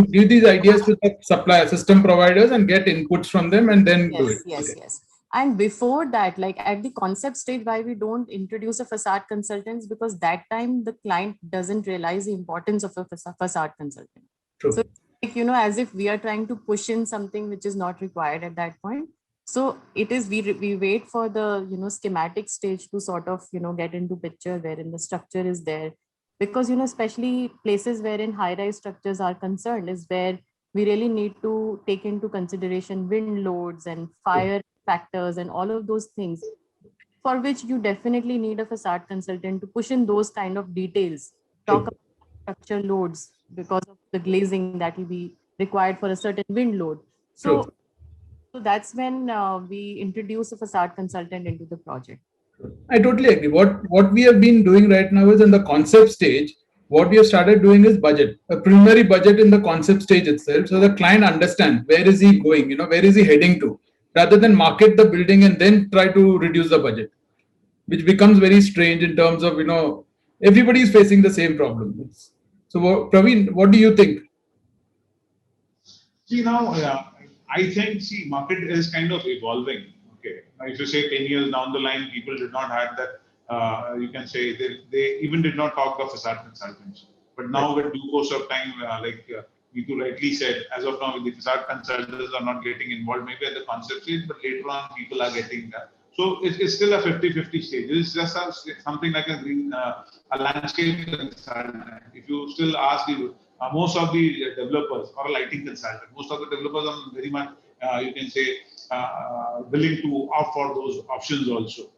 Speaker 4: give these ideas to the supplier system providers and get inputs from them and then do it.
Speaker 3: Yes,
Speaker 4: Okay.
Speaker 3: yes. And before that, like at the concept stage, why we don't introduce a facade consultants, because that time the client doesn't realize the importance of a facade consultant.
Speaker 4: True.
Speaker 3: So like, you know, as if we are trying to push in something which is not required at that point. So it is, we wait for the, you know, schematic stage to sort of, you know, get into picture wherein the structure is there. Because, you know, especially places wherein high-rise structures are concerned is where we really need to take into consideration wind loads and fire factors and all of those things, for which you definitely need a facade consultant to push in those kind of details, talk about structure loads because of the glazing that will be required for a certain wind load. So that's when we introduce a facade consultant into the project.
Speaker 4: I totally agree. What we have been doing right now is in the concept stage. What we have started doing is budget, a preliminary budget in the concept stage itself, so the client understands where is he going, you know, where is he heading to, rather than market the building and then try to reduce the budget, which becomes very strange in terms of, you know, everybody is facing the same problem. So, Praveen, what do you think?
Speaker 6: See, now, I think, market is kind of evolving. Okay, if you say 10 years down the line, people did not have that. You can say they even did not talk of facade consultants. But now, with due course of time, like Neetu rightly said, as of now, the facade consultants are not getting involved. Maybe at the concept stage, but later on, people are getting that. So it's still a 50-50 stage. It's just something like a landscape consultant. If you still ask most of the developers or a lighting consultant, most of the developers are very much, you can say, willing to opt for those options also.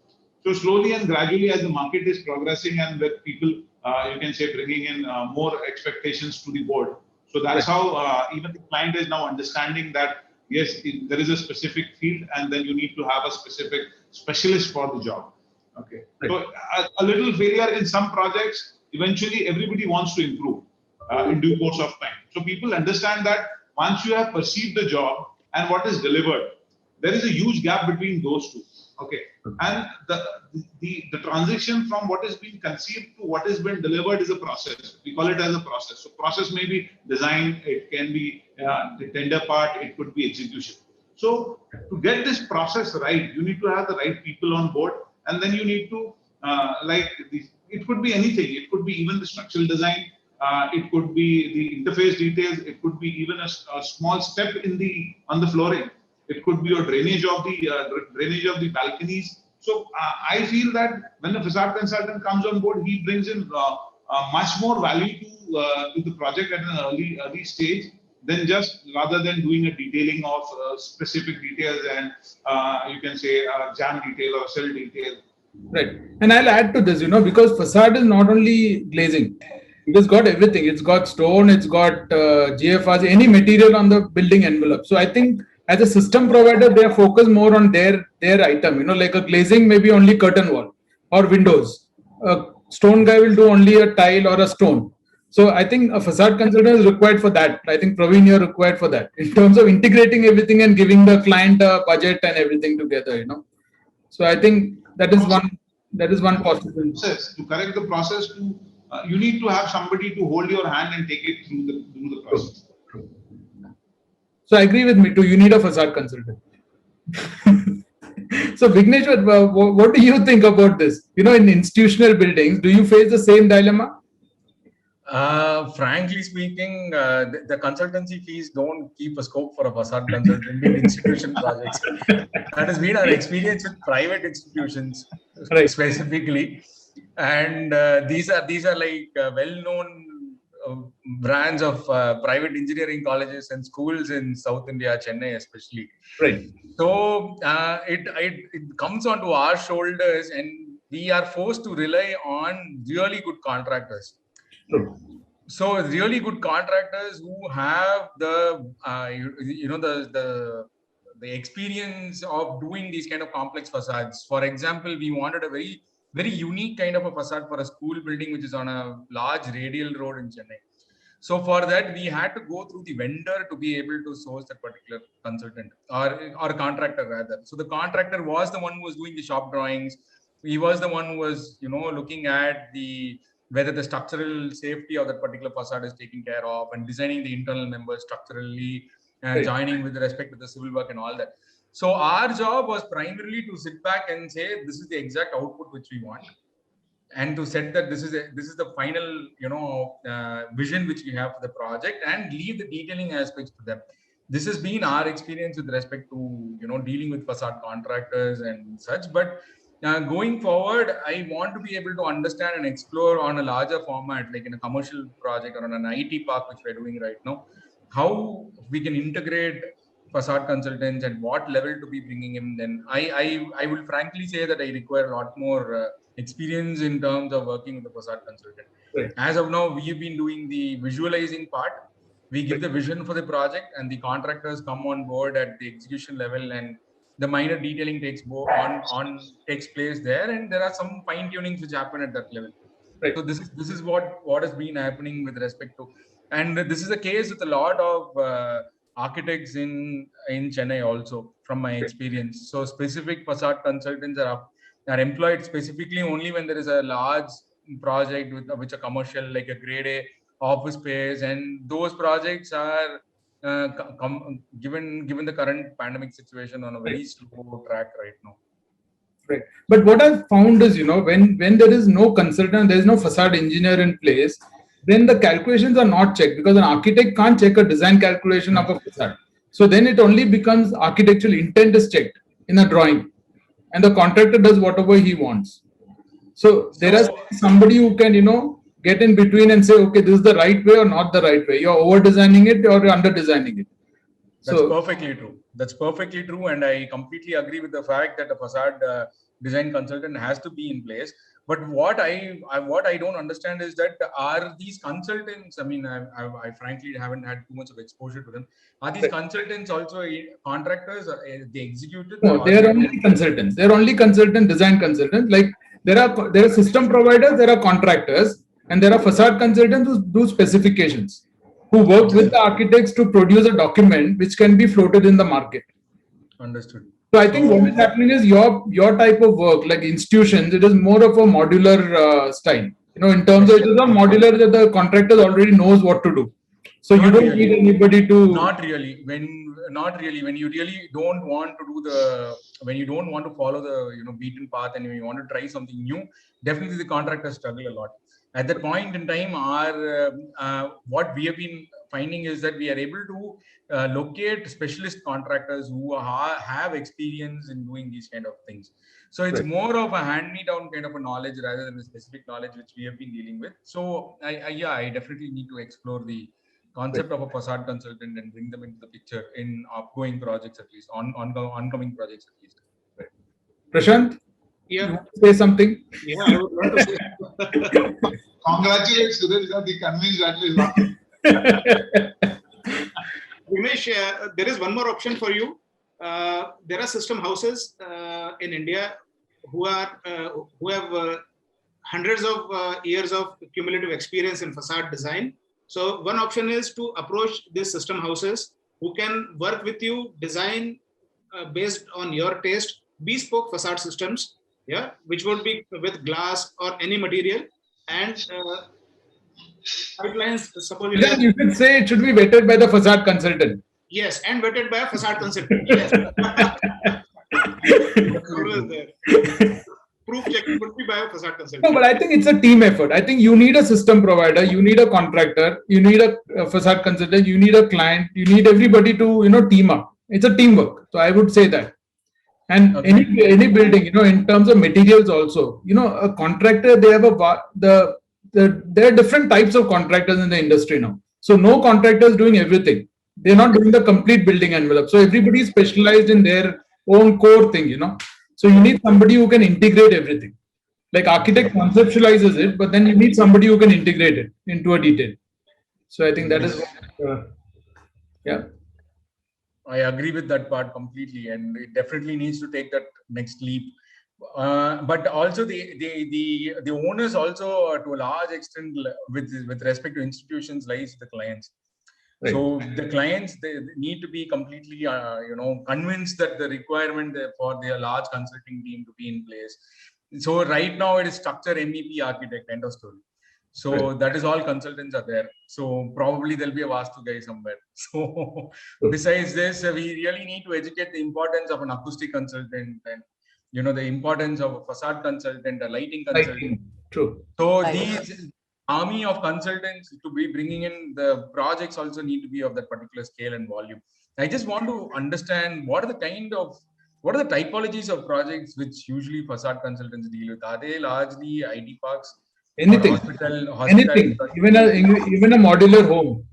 Speaker 6: So slowly and gradually, as the market is progressing and with people, you can say, bringing in more expectations to the board. So that's how even the client is now understanding that, yes, there is a specific field and then you need to have a specific specialist for the job. Okay. So a little failure in some projects, eventually everybody wants to improve in due course of time. So people understand that once you have perceived the job and what is delivered, there is a huge gap between those two. Okay. And the transition from what is being conceived to what is being delivered is a process. We call it as a process. So process may be design, it can be the tender part, it could be execution. So to get this process right, you need to have the right people on board, and then you need to it could be anything. It could be even the structural design. It could be the interface details. It could be even a small step on the flooring. It could be a drainage of the balconies. So I feel that when the facade consultant comes on board, he brings in much more value to the project at an early stage than just rather than doing a detailing of specific details and you can say jam detail or cell detail.
Speaker 4: Right. And I'll add to this, you know, because facade is not only glazing. It has got everything. It's got stone, it's got GFRs, any material on the building envelope. So I think as a system provider, they are focused more on their item. You know, like a glazing, maybe only curtain wall or windows. A stone guy will do only a tile or a stone. So I think a facade consultant is required for that. I think Praveen, you're required for that in terms of integrating everything and giving the client a budget and everything together. You know, so I think that is one possibility.
Speaker 6: To correct the process, you need to have somebody to hold your hand and take it through the process.
Speaker 4: So I agree with me too. You need a facade consultant. So Vignesh, what do you think about this? You know, in institutional buildings, do you face the same dilemma?
Speaker 2: Frankly speaking, the consultancy fees don't keep a scope for a facade consultant in institution projects. That has been our experience with private institutions,
Speaker 4: right,
Speaker 2: specifically, and these are like well-known brands of private engineering colleges and schools in South India, Chennai especially.
Speaker 4: Right.
Speaker 2: So it comes onto our shoulders, and we are forced to rely on really good contractors.
Speaker 4: True.
Speaker 2: So really good contractors who have the the experience of doing these kind of complex facades. For example, we wanted a very unique kind of a facade for a school building which is on a large radial road in Chennai. So for that, we had to go through the vendor to be able to source that particular consultant or contractor rather. So the contractor was the one who was doing the shop drawings. He was the one who was, looking at whether the structural safety of that particular facade is taken care of and designing the internal members structurally and joining with respect to the civil work and all that. So our job was primarily to sit back and say, this is the exact output which we want, and to set that this is the final vision which we have for the project, and leave the detailing aspects to them. This has been our experience with respect to dealing with facade contractors and such. But going forward, I want to be able to understand and explore on a larger format, like in a commercial project or on an IT park which we're doing right now, how we can integrate facade consultants and what level to be bringing in. Then I will frankly say that I require a lot more experience in terms of working with the facade consultant.
Speaker 4: Right.
Speaker 2: As of now, we've been doing the visualizing part. We give the vision for the project, and the contractors come on board at the execution level, and the minor detailing takes place there, and there are some fine tunings which happen at that level.
Speaker 4: Right.
Speaker 2: So this is what has been happening with respect to, and this is the case with a lot of architects in Chennai also, from my experience. So specific facade consultants are employed specifically only when there is a large project with which a commercial, like a grade A office space, and those projects are given the current pandemic situation on a very slow track right now.
Speaker 4: Right. But what I've found is, when there is no consultant, there is no facade engineer in place, then the calculations are not checked, because an architect can't check a design calculation of a facade. So then it only becomes architectural intent is checked in a drawing, and the contractor does whatever he wants. So there is somebody who can, get in between and say, okay, this is the right way or not the right way. You're over designing it or you're under designing it.
Speaker 2: That's perfectly true. That's perfectly true. And I completely agree with the fact that a facade design consultant has to be in place. But what I don't understand is that, are these consultants, I mean, I frankly haven't had too much of exposure to them. Are these consultants also contractors? Or they executed?
Speaker 4: No, they are only consultants. They are only design consultants. Like there are system providers, there are contractors, and there are facade consultants who do specifications, who work with the architects to produce a document which can be floated in the market.
Speaker 2: Understood.
Speaker 4: So I think what is happening is your type of work, like institutions, it is more of a modular style. In terms of it is a modular that the contractor already knows what to do. So you don't need anybody to.
Speaker 2: Not really. When you really don't want to do when you don't want to follow the beaten path, and you want to try something new, definitely the contractors struggle a lot. At that point in time, what we have been finding is that we are able to locate specialist contractors who have experience in doing these kind of things. So it's more of a hand-me-down kind of a knowledge rather than a specific knowledge which we have been dealing with. So I definitely need to explore the concept of a facade consultant and bring them into the picture in upcoming projects, at least oncoming projects at least.
Speaker 4: Prashant?
Speaker 7: Yeah.
Speaker 4: You want to say something?
Speaker 7: Yeah, I would love to say.
Speaker 6: Congratulations, Suresh, that he convinced at least.
Speaker 7: Ramesh, there is one more option for you. There are system houses in India who have hundreds of years of cumulative experience in facade design. So one option is to approach these system houses who can work with you, design based on your taste, bespoke facade systems, which would be with glass or any material, and pipelines. Suppose
Speaker 4: You should say it should be vetted by the facade consultant.
Speaker 7: Yes, and vetted by a facade consultant. Yes. Proof checking would be by a facade consultant.
Speaker 4: No, but I think it's a team effort. I think you need a system provider, you need a contractor, you need a facade consultant, you need a client, you need everybody to team up. It's a teamwork. So I would say that. And any building, in terms of materials also, a contractor, they have there are different types of contractors in the industry now. So no contractor is doing everything. They're not doing the complete building envelope. So everybody is specialized in their own core thing, So you need somebody who can integrate everything. Like architect conceptualizes it, but then you need somebody who can integrate it into a detail. So I think that is yeah.
Speaker 2: I agree with that part completely, and it definitely needs to take that next leap. But also the owners also to a large extent with respect to institutions lies the clients.
Speaker 4: Right.
Speaker 2: So the clients, they need to be completely convinced that the requirement for their large consulting team to be in place. So right now it is structure MEP architect, end of story. So
Speaker 4: Right.
Speaker 2: that is all consultants are there. So probably there'll be a Vastu guy somewhere. So besides this, we really need to educate the importance of an acoustic consultant and the importance of a facade consultant, a lighting consultant.
Speaker 4: True.
Speaker 2: So
Speaker 3: Right.
Speaker 2: these army of consultants to be bringing in the projects also need to be of that particular scale and volume. I just want to understand what are the typologies of projects which usually facade consultants deal with? Are they largely IT parks?
Speaker 4: Anything.
Speaker 2: Hospital
Speaker 4: Anything. Even a modular home.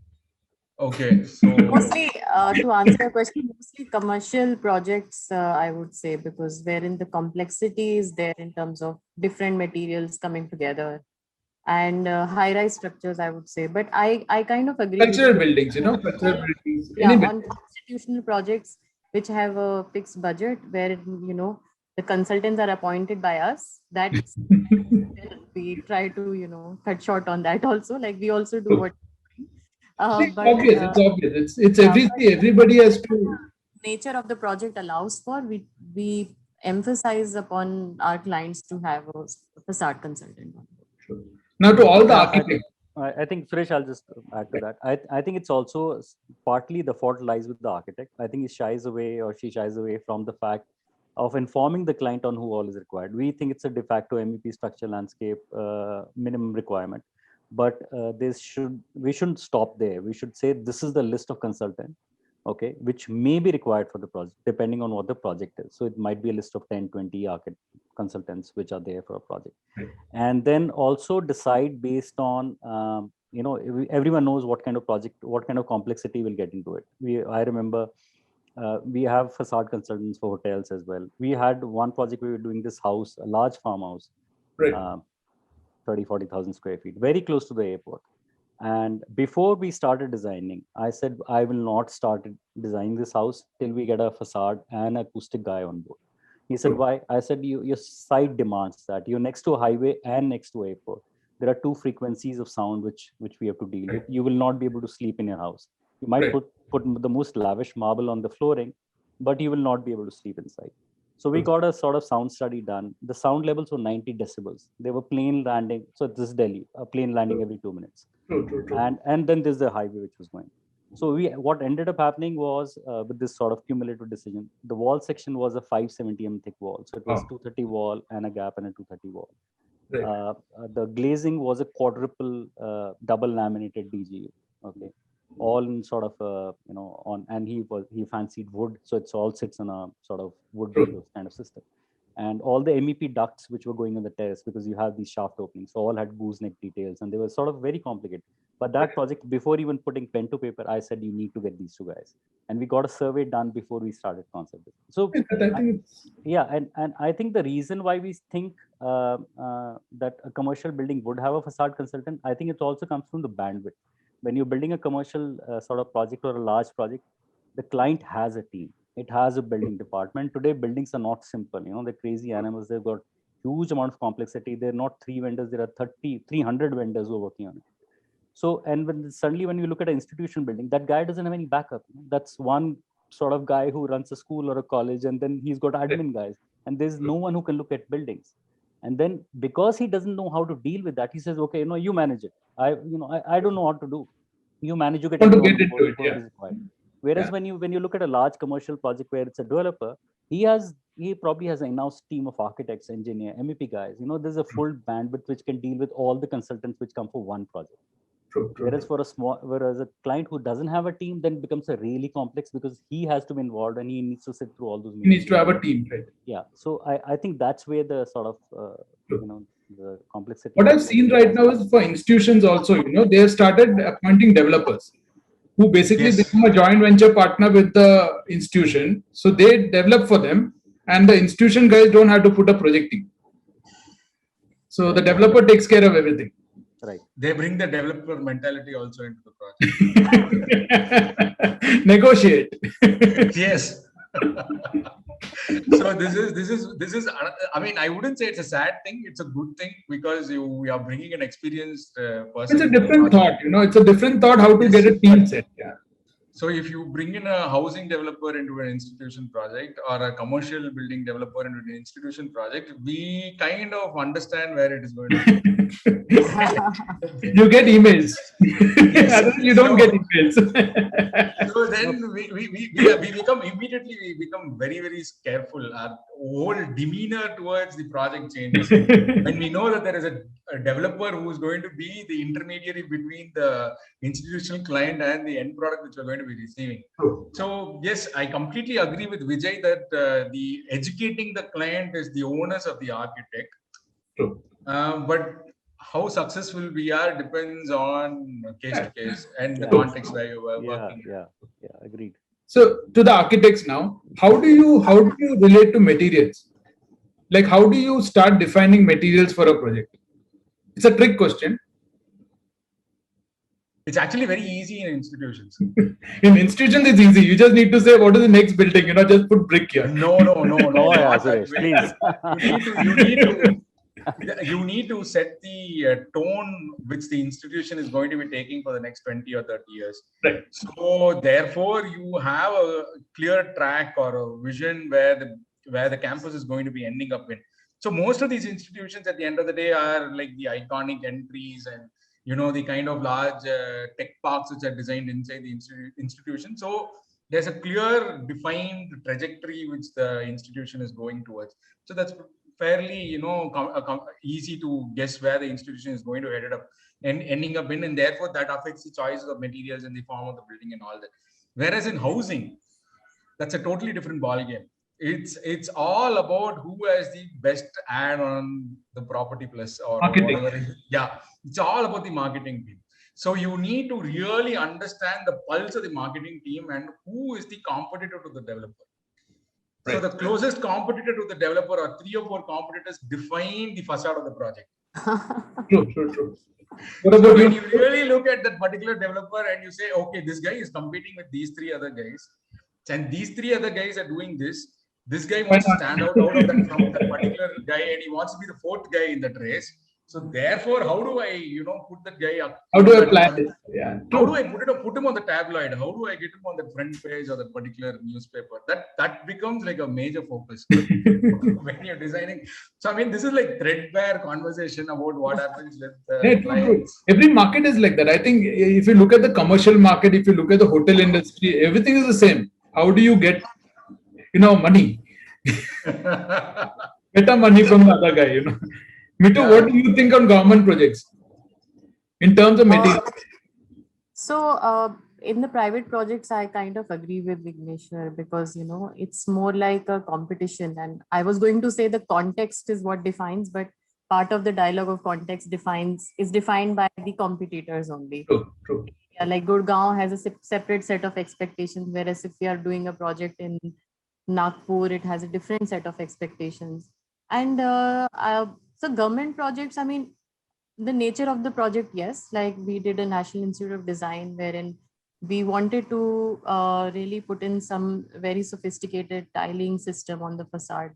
Speaker 2: Okay, so
Speaker 3: Mostly, to answer your question, mostly commercial projects, I would say, because wherein the complexity is there in terms of different materials coming together and high-rise structures, I would say. But I kind of agree.
Speaker 4: Cultural buildings, cultural buildings.
Speaker 3: Yeah,
Speaker 4: Any
Speaker 3: on institutional projects which have a fixed budget where, the consultants are appointed by us, that's we try to, cut short on that also. Like we also do what.
Speaker 4: It's
Speaker 3: But
Speaker 4: obvious. It's obvious. It's
Speaker 3: yeah,
Speaker 4: everybody has to.
Speaker 3: nature of the project allows for, we emphasize upon our clients to have a facade consultant on board.
Speaker 4: Now to all the
Speaker 5: Yeah,
Speaker 4: architects.
Speaker 5: I think Suresh, I'll just add to that. I think it's also partly the fault lies with the architect. I think he shies away or she shies away from the fact of informing the client on who all is required. We think it's a de facto MEP structure landscape minimum requirement, but we shouldn't stop there. We should say this is the list of consultants, okay, which may be required for the project depending on what the project is. So it might be a list of 10, 20 consultants which are there for a project, and then also decide based on everyone knows what kind of project, what kind of complexity will get into it. I remember we have facade consultants for hotels as well. We had one project, we were doing this house, a large farmhouse,
Speaker 4: Right.
Speaker 5: 30,000-40,000 square feet, very close to the airport. And before we started designing, I said, I will not start designing this house till we get a facade and acoustic guy on board. He said, why? I said, your site demands that. You're next to a highway and next to airport. There are two frequencies of sound which we have to deal with. You will not be able to sleep in your house. You might put the most lavish marble on the flooring, but you will not be able to sleep inside. So we got a sort of sound study done. The sound levels were 90 decibels. They were plane landing. So this is Delhi, a plane landing every 2 minutes.
Speaker 4: True.
Speaker 5: And then there's the highway which was going. So what ended up happening was with this sort of cumulative decision, the wall section was a 570 mm thick wall. So it was 230 wall and a gap and a 230 wall.
Speaker 4: Right.
Speaker 5: The glazing was a quadruple double laminated DGU. Okay. All in sort of and he fancied wood, so it's all sits on a sort of wood windows kind of system, and all the MEP ducts which were going on the terrace, because you have these shaft openings, so all had gooseneck details, and they were sort of very complicated. But that project, before even putting pen to paper, I said you need to get these two guys, and we got a survey done before we started concept. So
Speaker 4: I think it's
Speaker 5: and I think the reason why we think that a commercial building would have a facade consultant, I think it also comes from the bandwidth. When you're building a commercial sort of project or a large project, the client has a team. It has a building department. Today, buildings are not simple. They're crazy animals. They've got huge amount of complexity. They're not 3 vendors. There are 300 vendors who are working on it. So, and suddenly when you look at an institution building, that guy doesn't have any backup. That's one sort of guy who runs a school or a college, and then he's got admin guys. And there's no one who can look at buildings. And then because he doesn't know how to deal with that, he says, okay, you manage it. I don't know what to do. You manage, you get it. Whereas when you look at a large commercial project where it's a developer, he probably has an in-house team of architects, engineer, MEP guys. There's a full bandwidth which can deal with all the consultants which come for one project.
Speaker 4: true.
Speaker 5: Whereas a client who doesn't have a team then becomes a really complex, because he has to be involved and he needs to sit through all those meetings.
Speaker 4: He needs to have a team, right?
Speaker 5: Yeah. So I think that's where the sort of the complexity.
Speaker 4: What I've seen right now is for institutions also, they have started appointing developers who basically become a joint venture partner with the institution. So they develop for them, and the institution guys don't have to put a project team. So the developer takes care of everything.
Speaker 5: Right.
Speaker 2: They bring the developer mentality also into the project.
Speaker 4: Negotiate.
Speaker 2: Yes. So this is I mean, I wouldn't say it's a sad thing, it's a good thing, because you are bringing an experienced person.
Speaker 4: It's a different thought, it's a different thought how to get a team set. Yeah.
Speaker 2: So if you bring in a housing developer into an institution project, or a commercial building developer into an institution project, we kind of understand where it is going to be.
Speaker 4: You get emails.
Speaker 2: Yes.
Speaker 4: You don't get emails.
Speaker 2: So then we become very, very careful. Our whole demeanor towards the project changes. When we know that there is a developer who is going to be the intermediary between the institutional client and the end product which we're going to be receiving. So yes, I completely agree with Vijay that the educating the client is the onus of the architect. But how successful we are depends on case to case and the context where you are working.
Speaker 5: Yeah, agreed.
Speaker 4: So to the architects now, how do you relate to materials? Like, how do you start defining materials for a project? It's a trick question.
Speaker 2: It's actually very easy in institutions.
Speaker 4: In institutions, it's easy. You just need to say, what is the next building? Just put brick here.
Speaker 2: No.
Speaker 5: Yeah, Suresh,
Speaker 2: please. You need to set the tone which the institution is going to be taking for the next 20 or 30 years.
Speaker 4: Right.
Speaker 2: So therefore, you have a clear track or a vision where the campus is going to be ending up in. So most of these institutions at the end of the day are like the iconic entries and the kind of large tech parks which are designed inside the institution. So there's a clear defined trajectory which the institution is going towards. So that's fairly easy to guess where the institution is going to head up and ending up in, and therefore that affects the choices of materials in the form of the building and all that. Whereas in housing, that's a totally different ballgame. It's all about who has the best ad on the Property Plus or
Speaker 4: marketing.
Speaker 2: Whatever. Yeah, it's all about the marketing team. So you need to really understand the pulse of the marketing team and who is the competitor to the developer. Right. So the closest competitor to the developer or 3 or 4 competitors define the facade of the project.
Speaker 4: True.
Speaker 2: So when you really look at that particular developer and you say, okay, this guy is competing with these 3 other guys, and these 3 other guys are doing this. This guy wants to stand out of that from that particular guy, and he wants to be the 4th guy in that race. So therefore, how do I, put that guy up?
Speaker 4: How do I plan it? Yeah.
Speaker 2: How do I put him on the tabloid? How do I get him on the front page of the particular newspaper? That becomes like a major focus when you're designing. So I mean, this is like threadbare conversation about what happens with clients.
Speaker 4: Every market is like that. I think if you look at the commercial market, if you look at the hotel industry, everything is the same. How do you get, money? Better money from the other guy, Mittu, what do you think on government projects in terms of material?
Speaker 3: So in the private projects, I kind of agree with Vignesh because, it's more like a competition. And I was going to say the context is what defines, but part of the dialogue of context is defined by the competitors only.
Speaker 4: True.
Speaker 3: Yeah, like Gurgaon has a separate set of expectations, whereas if we are doing a project in Nagpur, it has a different set of expectations. And so government projects, I mean, the nature of the project, yes, like we did a National Institute of Design wherein we wanted to really put in some very sophisticated tiling system on the facade,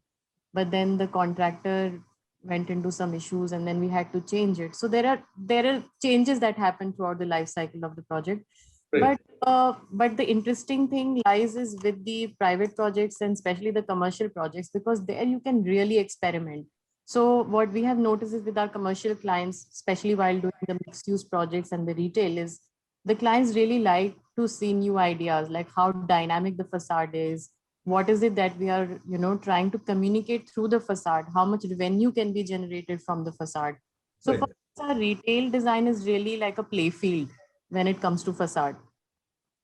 Speaker 3: but then the contractor went into some issues and then we had to change it. So there are changes that happen throughout the life cycle of the project. Right. But the interesting thing lies is with the private projects and especially the commercial projects, because there you can really experiment. So what we have noticed is with our commercial clients, especially while doing the mixed use projects and the retail, is the clients really like to see new ideas, like how dynamic the facade is. What is it that we are, trying to communicate through the facade? How much revenue can be generated from the facade? So for us, our retail design is really like a play field when it comes to facade.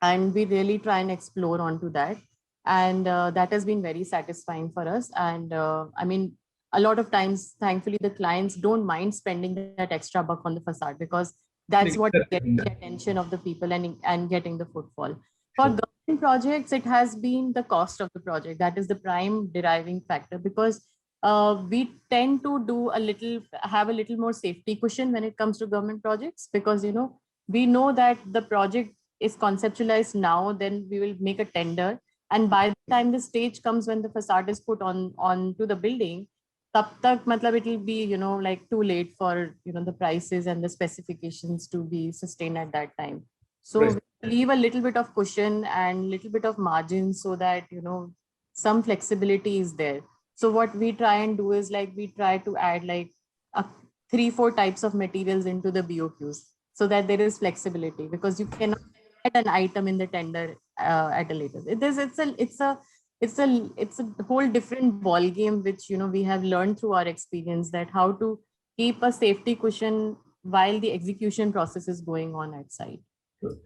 Speaker 3: And we really try and explore onto that. And that has been very satisfying for us. And I mean, a lot of times, thankfully, the clients don't mind spending that extra buck on the facade because that's what gets the attention of the people and getting the footfall. For government projects, it has been the cost of the project. That is the prime deriving factor because we tend to have a little more safety cushion when it comes to government projects because, we know that the project is conceptualized now, then we will make a tender. And by the time the stage comes when the facade is put on to the building, tab tak matlab it will be, like too late for, the prices and the specifications to be sustained at that time. So
Speaker 4: Right.
Speaker 3: we leave a little bit of cushion and little bit of margin so that, some flexibility is there. So what we try and do is like, we try to add like 3-4 types of materials into the BOQs so that there is flexibility, because you cannot add an item in the tender at a later. It's a whole different ball game, which we have learned through our experience, that how to keep a safety cushion while the execution process is going on at site.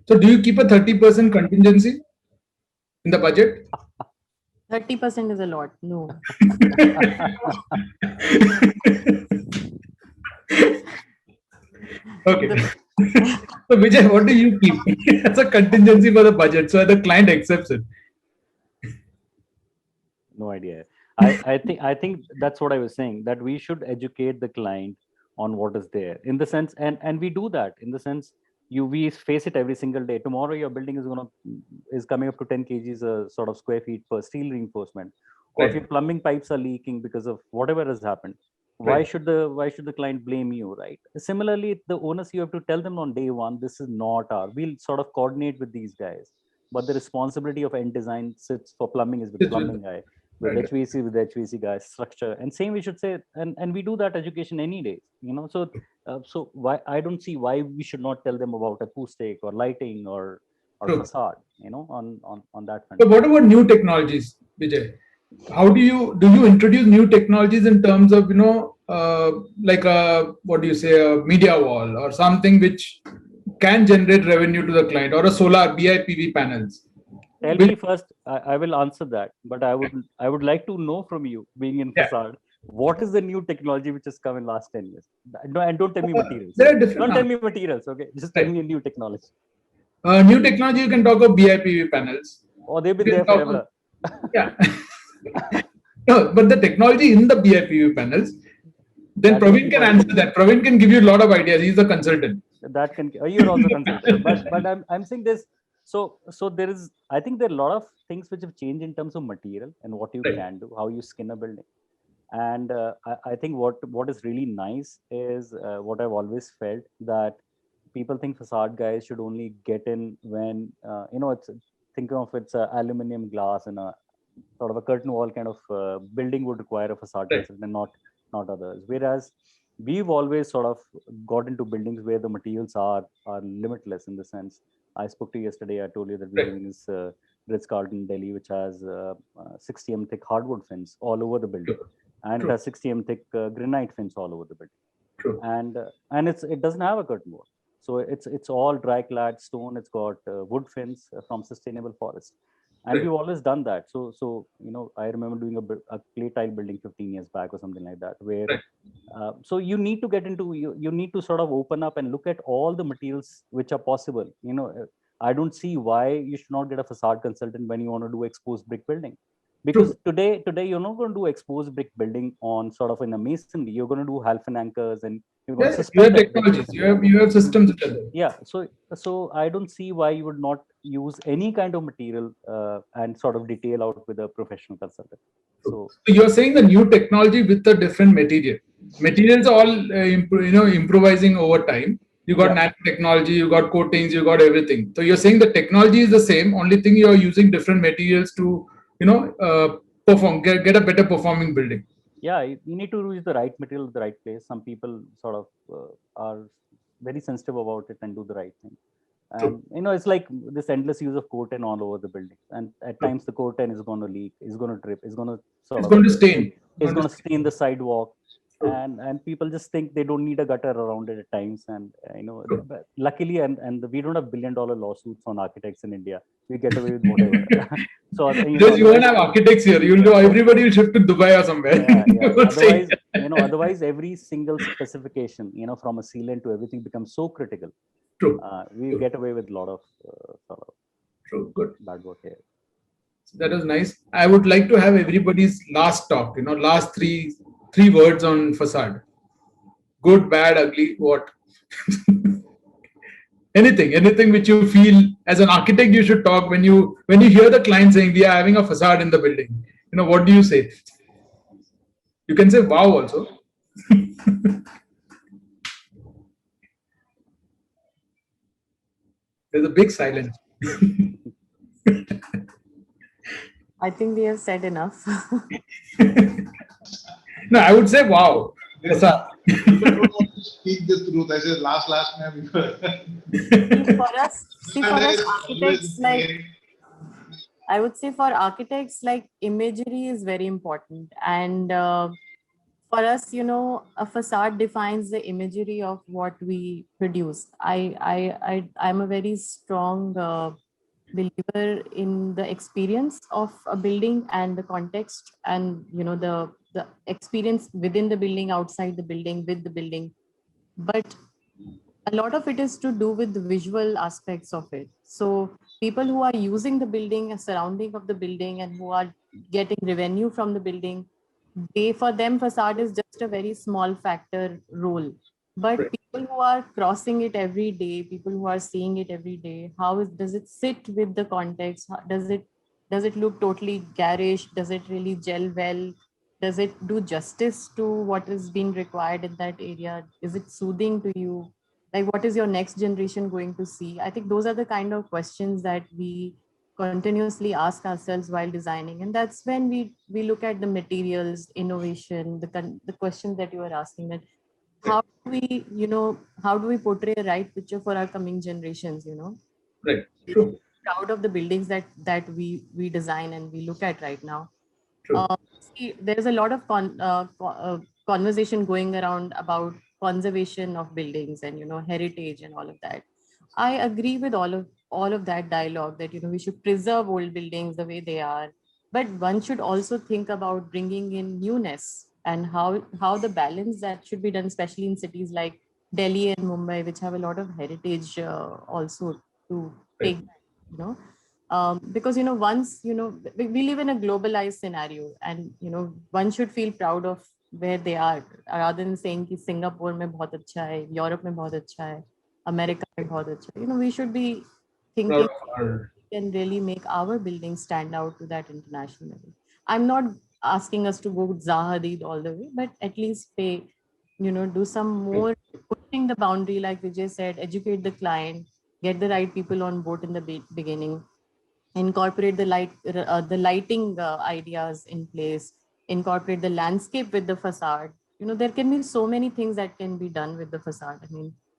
Speaker 4: So do you keep a 30% contingency in the budget?
Speaker 3: 30% is a lot. No.
Speaker 4: Okay. So Vijay, what do you keep as a contingency for the budget so that the client accepts it?
Speaker 5: No idea. I think that's what I was saying, that we should educate the client on what is there, in the sense, and we do that in the sense, we face it every single day. Tomorrow your building is coming up to 10 kgs sort of square feet per steel reinforcement, or if
Speaker 4: Right.
Speaker 5: your plumbing pipes are leaking because of whatever has happened, why
Speaker 4: Right.
Speaker 5: should the client blame you, right? Similarly, the owners, you have to tell them on day one, this is not we'll sort of coordinate with these guys, but the responsibility of end design sits for plumbing is with the
Speaker 4: Sits with
Speaker 5: plumbing guy, with
Speaker 4: Right.
Speaker 5: HVAC with the HVAC guys, structure, and same we should say, and we do that education any day, so why I don't see why we should not tell them about acoustic or lighting or
Speaker 4: True.
Speaker 5: facade, on that front.
Speaker 4: So what about new technologies, Vijay? How do you introduce new technologies in terms of like what do you say, a media wall or something which can generate revenue to the client, or a solar BIPV panels?
Speaker 5: Tell me first. I will answer that, but I would like to know from you, being in
Speaker 4: Yeah.
Speaker 5: facade, what is the new technology which has come in last 10 years? And don't tell me materials.
Speaker 4: There are different.
Speaker 5: Don't tell me materials, okay? Just tell me a new technology.
Speaker 4: New technology, you can talk of BIPV panels.
Speaker 5: Or they've been
Speaker 4: You
Speaker 5: there
Speaker 4: can talk
Speaker 5: forever.
Speaker 4: Yeah. No, but the technology in the BIPV panels, then
Speaker 5: That is
Speaker 4: Praveen can answer that. Praveen can give you a lot of ideas. He's a consultant.
Speaker 5: That can, you're also consultant, but I'm saying this. So there is, I think there are a lot of things which have changed in terms of material and what you
Speaker 4: Right.
Speaker 5: can do, how you skin a building. And I think what is really nice is what I've always felt, that people think facade guys should only get in when it's, think of it's aluminum glass and a sort of a curtain wall kind of building would require a facade
Speaker 4: Right.
Speaker 5: consultant, not others. Whereas we've always sort of got into buildings where the materials are limitless, in the sense, I spoke to you yesterday, I told you that we're
Speaker 4: Right.
Speaker 5: doing this Ritz-Carlton Delhi, which has 60 mm thick hardwood fins all over the building,
Speaker 4: True.
Speaker 5: and
Speaker 4: True.
Speaker 5: it has 60 mm thick granite fins all over the building.
Speaker 4: True.
Speaker 5: And it doesn't have a curtain wall, so it's all dry clad stone. It's got wood fins from sustainable forest, and
Speaker 4: Right.
Speaker 5: we've always done that. So I remember doing a clay tile building 15 years back or something like that, where
Speaker 4: Right.
Speaker 5: so you need to get into, you need to sort of open up and look at all the materials which are possible. I don't see why you should not get a facade consultant when you want to do exposed brick building, because today you're not going to do exposed brick building on sort of in a masonry. You're going to do half-an anchors, and you're going to
Speaker 4: Yes, you have
Speaker 5: suspend it.
Speaker 4: technologies. You have systems which are there.
Speaker 5: Yeah, so I don't see why you would not use any kind of material and sort of detail out with a professional consultant. So
Speaker 4: So you're saying the new technology with a different material. Materials are all improvising over time. You got
Speaker 5: Yeah.
Speaker 4: nanotechnology, you got coatings, you got everything. So you're saying the technology is the same. Only thing you're using different materials to perform, get a better performing building.
Speaker 5: yeah, you need to use the right material at the right place. Some people sort of are very sensitive about it and do the right thing. And it's like this endless use of curtain all over the building, and at times the curtain is going to leak, is going to drip, is going to
Speaker 4: It's going to stain.
Speaker 5: is going to stain the sidewalk, and people just think they don't need a gutter around it at times. And but luckily, and we don't have $1 billion lawsuits on architects in India. We get away with whatever. So
Speaker 4: Because you won't have architects here. You'll know everybody will shift to Dubai or somewhere.
Speaker 5: Yeah. Otherwise, every single specification, from a sealant to everything becomes so critical.
Speaker 4: True.
Speaker 5: We get away with a lot of sort of
Speaker 4: True. Good.
Speaker 5: bad work here.
Speaker 4: That was nice. I would like to have everybody's last talk. Last three words on facade. Good, bad, ugly. What? Anything which you feel as an architect you should talk when you hear the client saying we are having a facade in the building. What do you say? You can say wow also. There's a big silence.
Speaker 3: I think we have said enough.
Speaker 4: No, I would say wow. Facade.
Speaker 6: People don't want to speak the truth. I say last name.
Speaker 3: For us, architects, like, I would say for architects, like, imagery is very important. And for us, a facade defines the imagery of what we produce. I'm a very strong believer in the experience of a building and the context, and the experience within the building, outside the building, with the building. But a lot of it is to do with the visual aspects of it. So people who are using the building, a surrounding of the building, and who are getting revenue from the building, for them facade is just a very small factor role. But
Speaker 4: Right.
Speaker 3: people who are crossing it every day, people who are seeing it every day, does it sit with the context? Does it look totally garish? Does it really gel well? Does it do justice to what is being required in that area? Is it soothing to you? Like, what is your next generation going to see? I think those are the kind of questions that we continuously ask ourselves while designing. And that's when we look at the materials, innovation, the questions that you are asking, that how do we portray a right picture for our coming generations,
Speaker 4: Right. True.
Speaker 3: proud of the buildings that we design and we look at right now.
Speaker 4: True.
Speaker 3: See, there's a lot of conversation going around about conservation of buildings and heritage and all of that. I agree with all of that dialogue that we should preserve old buildings the way they are, but one should also think about bringing in newness and how the balance that should be done, especially in cities like Delhi and Mumbai, which have a lot of heritage also to take, because once we live in a globalized scenario, and one should feel proud of where they are, rather than saying कि Singapore में बहुत अच्छा है, Europe में बहुत अच्छा है, America में बहुत अच्छा है. We should be thinking we can really make our buildings stand out to that international level. I'm not asking us to go Zaha Hadid all the way, but at least do some more pushing the boundary, like Vijay said, educate the client, get the right people on board in the beginning, incorporate the lighting ideas in place, incorporate the landscape with the facade. There can be so many things that can be done with the facade.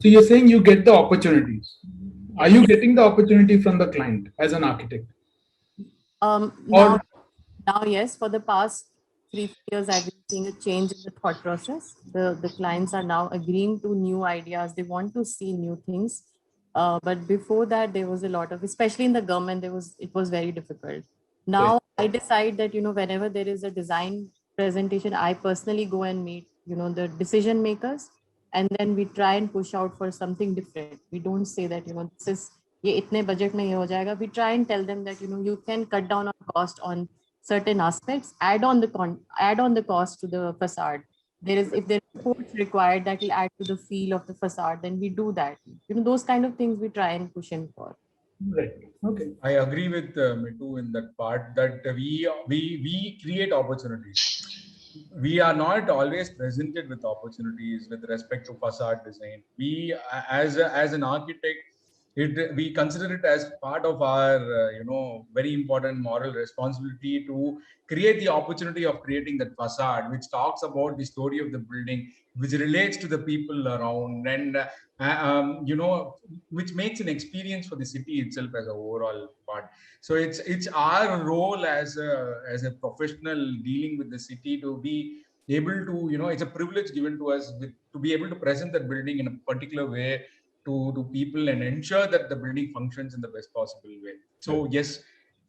Speaker 4: So you're saying you get the opportunities. Are you getting the opportunity from the client as an architect?
Speaker 3: Now, yes, for the past 3 years, I've been seeing a change in the thought process. The clients are now agreeing to new ideas. They want to see new things. But before that, there was a lot of, especially in the government, it was very difficult. Now I decide that, whenever there is a design presentation, I personally go and meet, the decision makers, and then we try and push out for something different. We don't say that, this is, ye itne budget mein ye ho jayega. We try and tell them that, you can cut down on cost on certain aspects, add on the cost to the facade. If there is supports required that will add to the feel of the facade, then we do that. Those kind of things we try and push in for.
Speaker 4: Right. Okay.
Speaker 2: I agree with Mittu in that part, that we create opportunities. We are not always presented with opportunities with respect to facade design. We, as an architect, we consider it as part of our very important moral responsibility to create the opportunity of creating that facade, which talks about the story of the building, which relates to the people around, and which makes an experience for the city itself as an overall part. So it's our role as a professional dealing with the city to be able to, it's a privilege given to us to be able to present that building in a particular way to people and ensure that the building functions in the best possible way. So yes,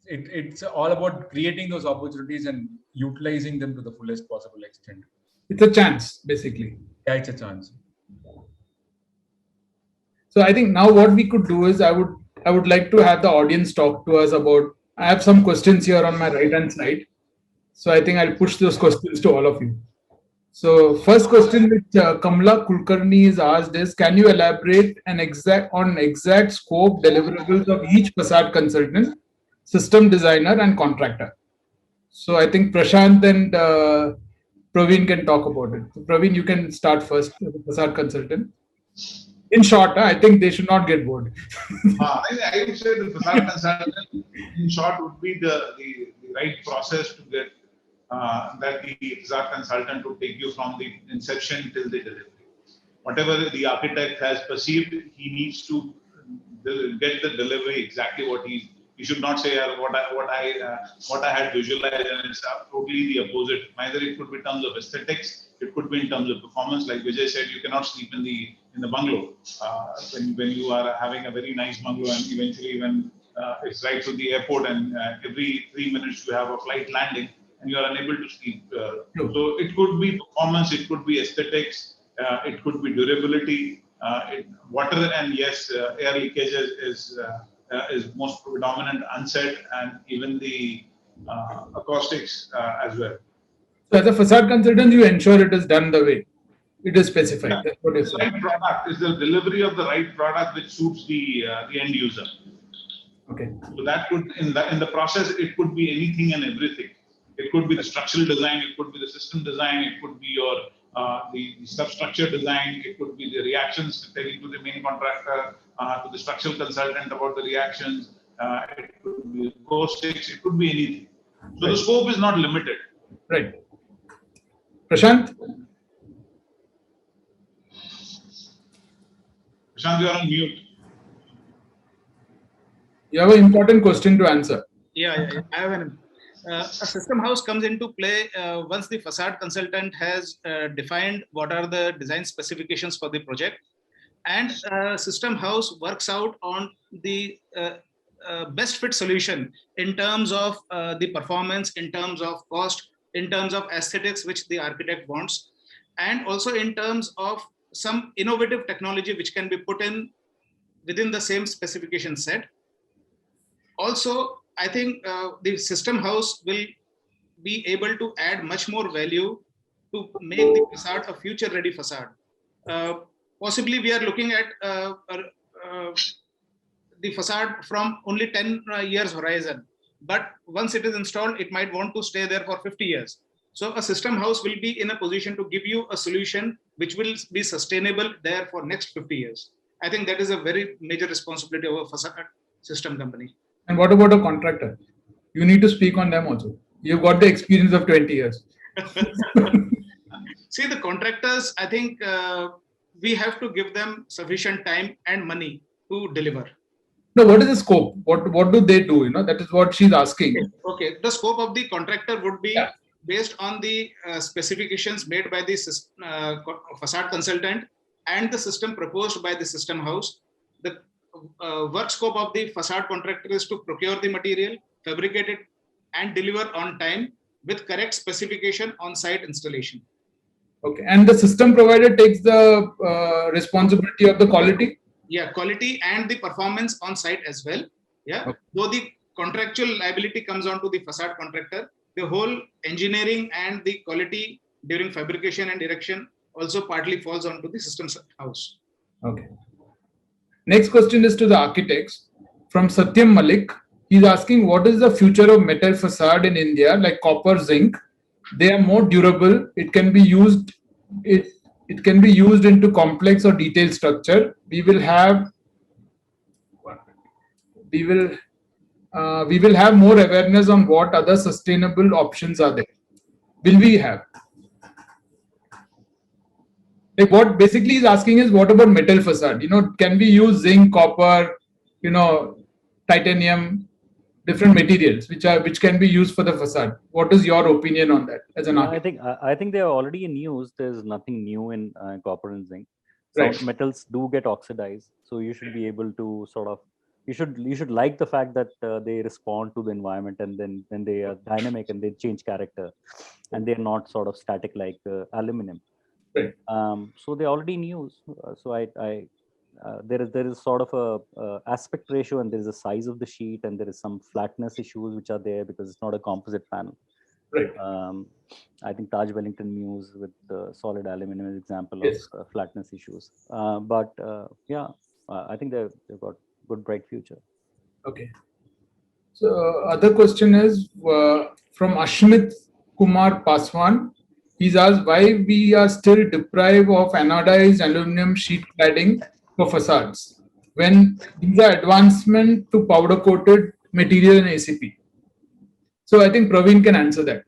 Speaker 2: it's all about creating those opportunities and utilizing them to the fullest possible extent.
Speaker 4: It's a chance, basically.
Speaker 2: Yeah, it's a chance.
Speaker 4: So I think now what we could do is I would like to have the audience talk to us about, I have some questions here on my right hand side. So I think I'll push those questions to all of you. So first question which Kamla Kulkarni is asked is, can you elaborate on exact scope deliverables of each facade consultant, system designer and contractor? So I think Prashant and Praveen can talk about it. So Praveen, you can start first as a facade consultant. In short, I think they should not get bored.
Speaker 6: I would say the facade consultant, in short, would be the right process to get that the facade consultant would take you from the inception till the delivery. Whatever the architect has perceived, he needs to get the delivery exactly what he should not say what I had visualized, and it's totally the opposite. Either it could be in terms of aesthetics, it could be in terms of performance. Like Vijay said, you cannot sleep in the bungalow when you are having a very nice bungalow, and eventually when it's right to the airport, and every 3 minutes you have a flight landing, and you are unable to sleep. So it could be performance, it could be aesthetics, it could be durability. Water and yes, air leakages is most predominant, unsaid, and even the acoustics as well.
Speaker 4: So as a facade consultant, you ensure it is done the way it is specified.
Speaker 6: Yeah.
Speaker 4: That's what you're
Speaker 6: The
Speaker 4: saying.
Speaker 6: right product is the delivery of the right product which suits the end user.
Speaker 4: Okay.
Speaker 6: So that could in the process it could be anything and everything. It could be the structural design, it could be the system design, it could be your the substructure design, it could be the reactions telling to the main contractor, to the structural consultant about the reactions, it could be acoustics, it could be anything. So the scope is not limited.
Speaker 4: Right. Prashant?
Speaker 6: Prashant, you are on mute.
Speaker 4: You have an important question to answer.
Speaker 7: Yeah. I have a system house comes into play once the facade consultant has defined what are the design specifications for the project, and system house works out on the best fit solution in terms of the performance, in terms of cost, in terms of aesthetics which the architect wants, and also in terms of some innovative technology which can be put in within the same specification set. Also, I think the system house will be able to add much more value to make the facade a future ready facade. Possibly we are looking at the facade from only 10 years horizon, but once it is installed, it might want to stay there for 50 years. So a system house will be in a position to give you a solution which will be sustainable there for next 50 years. I think that is a very major responsibility of a facade system company.
Speaker 4: And what about a contractor? You need to speak on them also. You've got the experience of 20 years.
Speaker 7: See, the contractors, I think we have to give them sufficient time and money to deliver.
Speaker 4: No, what is the scope? What do they do? That is what she's asking.
Speaker 7: Okay, the scope of the contractor would be based on the specifications made by the facade consultant and the system proposed by the system house. The work scope of the facade contractor is to procure the material, fabricate it, and deliver on time with correct specification on site installation.
Speaker 4: Okay, and the system provider takes the responsibility of the quality?
Speaker 7: Yeah, quality and the performance on site as well. Yeah,
Speaker 4: okay.
Speaker 7: Though the contractual liability comes on to the facade contractor, the whole engineering and the quality during fabrication and erection also partly falls onto the system house.
Speaker 4: Okay. Next question is to the architects. From Satyam Malik, he's asking, what is the future of metal facade in India, like copper, zinc? They are more durable. It can be used. It can be used into complex or detailed structure. We will have more awareness on what other sustainable options are there. Will we have? Like what basically he's asking is, what about metal facade? Can we use zinc, copper, titanium, different materials which can be used for the facade? What is your opinion on that as an architect?
Speaker 5: I think they are already in use. There's nothing new in copper and zinc. Some
Speaker 4: Right.
Speaker 5: metals do get oxidized, so you should be able to sort of you should like the fact that they respond to the environment, and then they are dynamic and they change character, and they're not sort of static like aluminum.
Speaker 4: Right.
Speaker 5: So they're already in use. So there is sort of a aspect ratio, and there is a size of the sheet, and there is some flatness issues which are there because it's not a composite panel.
Speaker 4: Right.
Speaker 5: I think Taj Wellington Mews with the solid aluminum is example
Speaker 4: Yes.
Speaker 5: of flatness issues. I think they've got good bright future.
Speaker 4: Okay. So other question is from Ashmit Kumar Paswan. He's asked why we are still deprived of anodized aluminum sheet cladding for facades when these are advancement to powder coated material in ACP. So I think Praveen can answer that.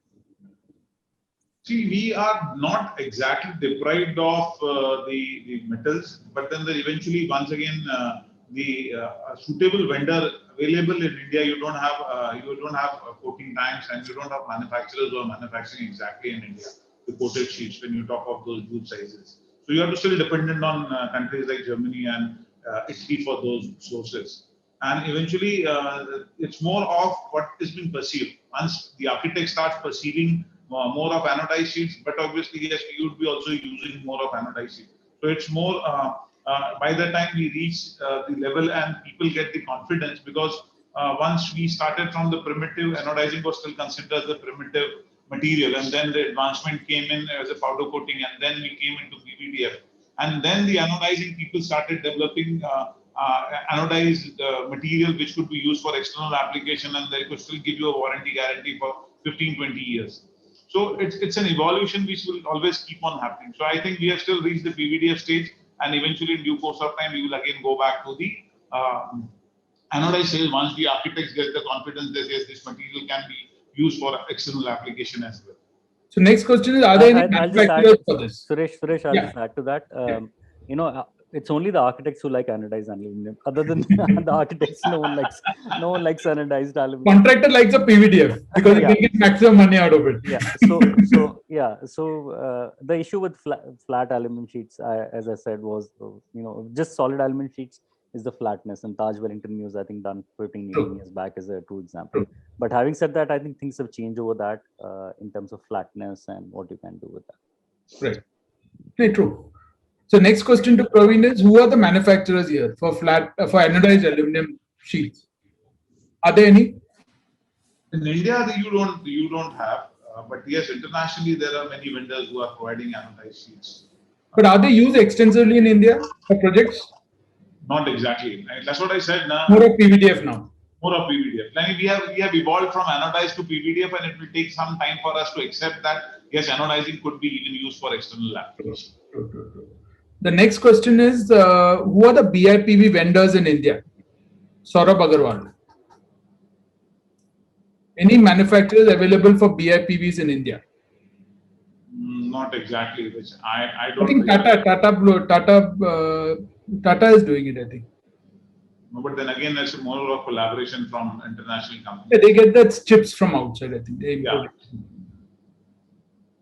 Speaker 6: See, we are not exactly deprived of the metals, but then eventually, once again, the suitable vendor available in India, you don't have coating tanks, and you don't have manufacturers who are manufacturing exactly in India the coated sheets when you talk of those huge sizes. So you are still dependent on countries like Germany and Italy for those sources. And eventually, it's more of what is being perceived. Once the architect starts perceiving more of anodized sheets, but obviously, yes, we would be also using more of anodized sheets. So it's more by the time we reach the level and people get the confidence, because once we started from the primitive, anodizing was still considered as the primitive material, and then the advancement came in as a powder coating, and then we came into PVDF. And then the anodizing people started developing anodized material which could be used for external application, and they could still give you a warranty guarantee for 15, 20 years. So it's an evolution which will always keep on happening. So I think we have still reached the PVDF stage, and eventually in due course of time, we will again go back to the anodized stage once the architects get the confidence that yes, this material can be used for external application as well.
Speaker 4: So next question is, are there any
Speaker 5: I'll just add,
Speaker 4: manufacturers for this?
Speaker 5: Suresh, I'll just add to that. It's only the architects who like anodized aluminum. Other than the architects, no one likes anodized aluminum.
Speaker 4: Contractor likes a PVDF because
Speaker 5: Yeah.
Speaker 4: they get maximum money out of it.
Speaker 5: Yeah. So the issue with flat aluminum sheets, as I said, was just solid aluminum sheets is the flatness, and Taj Wellington Mews, I think, done 15 years back is a true example. But having said that, I think things have changed over that in terms of flatness and what you can do with that.
Speaker 4: Right. Okay, true. So next question to Praveen is, who are the manufacturers here for for anodized aluminum sheets? Are there any?
Speaker 6: In India, you don't have, but yes, internationally there are many vendors who are providing anodized sheets.
Speaker 4: But are they used extensively in India for projects?
Speaker 6: Not exactly. That's what I said.
Speaker 4: More of PVDF now.
Speaker 6: More of PVDF. Like we have evolved from anodized to PVDF, and it will take some time for us to accept that yes, anodizing could be even used for external application.
Speaker 4: True. The next question is, who are the BIPV vendors in India? Saurabh Agarwal. Any manufacturers available for BIPVs in India?
Speaker 6: Not exactly. Which I don't.
Speaker 4: I think Tata is doing it, I think.
Speaker 6: No, but then again, it's more of collaboration from international companies.
Speaker 4: Yeah, they get the chips from outside, I think. They import it.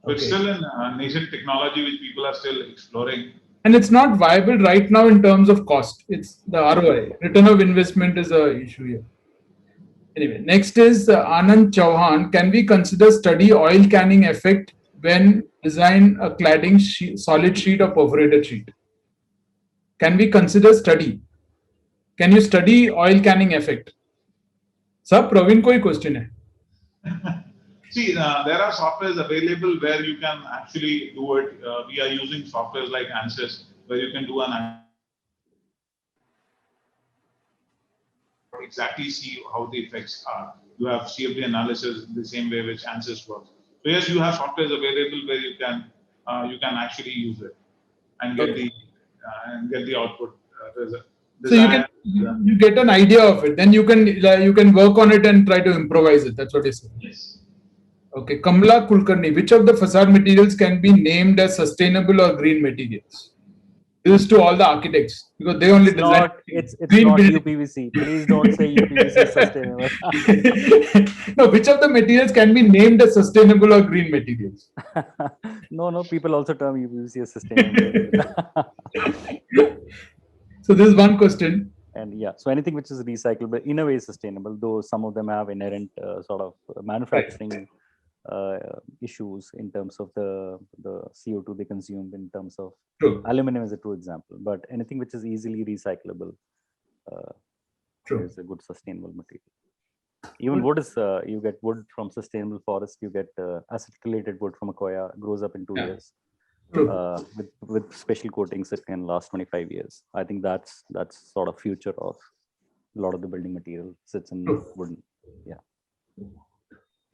Speaker 6: So it's still a nascent technology which people are still exploring.
Speaker 4: And it's not viable right now in terms of cost. It's the ROI. Return of investment is an issue here. Anyway, next is Anand Chauhan. Can we consider study oil canning effect when design a cladding solid sheet or perforated sheet? Can we consider study? Can you study oil canning effect? Sir, Praveen koi question hai.
Speaker 6: See, there are softwares available where you can actually do it. We are using softwares like ANSYS where you can do exactly see how the effects are. You have CFD analysis the same way which ANSYS works. So yes, you have softwares available where you can actually use it and get the output result.
Speaker 4: So you get an idea of it. Then you can work on it and try to improvise it. That's what you said.
Speaker 6: Yes.
Speaker 4: Okay, Kamla Kulkarni, which of the facade materials can be named as sustainable or green materials? This is to all the architects because they only design.
Speaker 5: It's not UPVC. Please don't say UPVC is sustainable.
Speaker 4: No, which of the materials can be named as sustainable or green materials?
Speaker 5: No, people also term UPVC as sustainable.
Speaker 4: So this is one question.
Speaker 5: And yeah, so anything which is recyclable in a way is sustainable, though some of them have inherent sort of manufacturing issues in terms of the CO2 they consume. In terms of aluminum is a true example, but anything which is easily recyclable is a good sustainable material. Even wood is, you get wood from sustainable forest, you get acetylated wood from Akoya, grows up in 2
Speaker 4: Yeah.
Speaker 5: years.
Speaker 4: True.
Speaker 5: With special coatings that can last 25 years. I think that's sort of future of a lot of the building material sits in
Speaker 4: True.
Speaker 5: wooden. Yeah.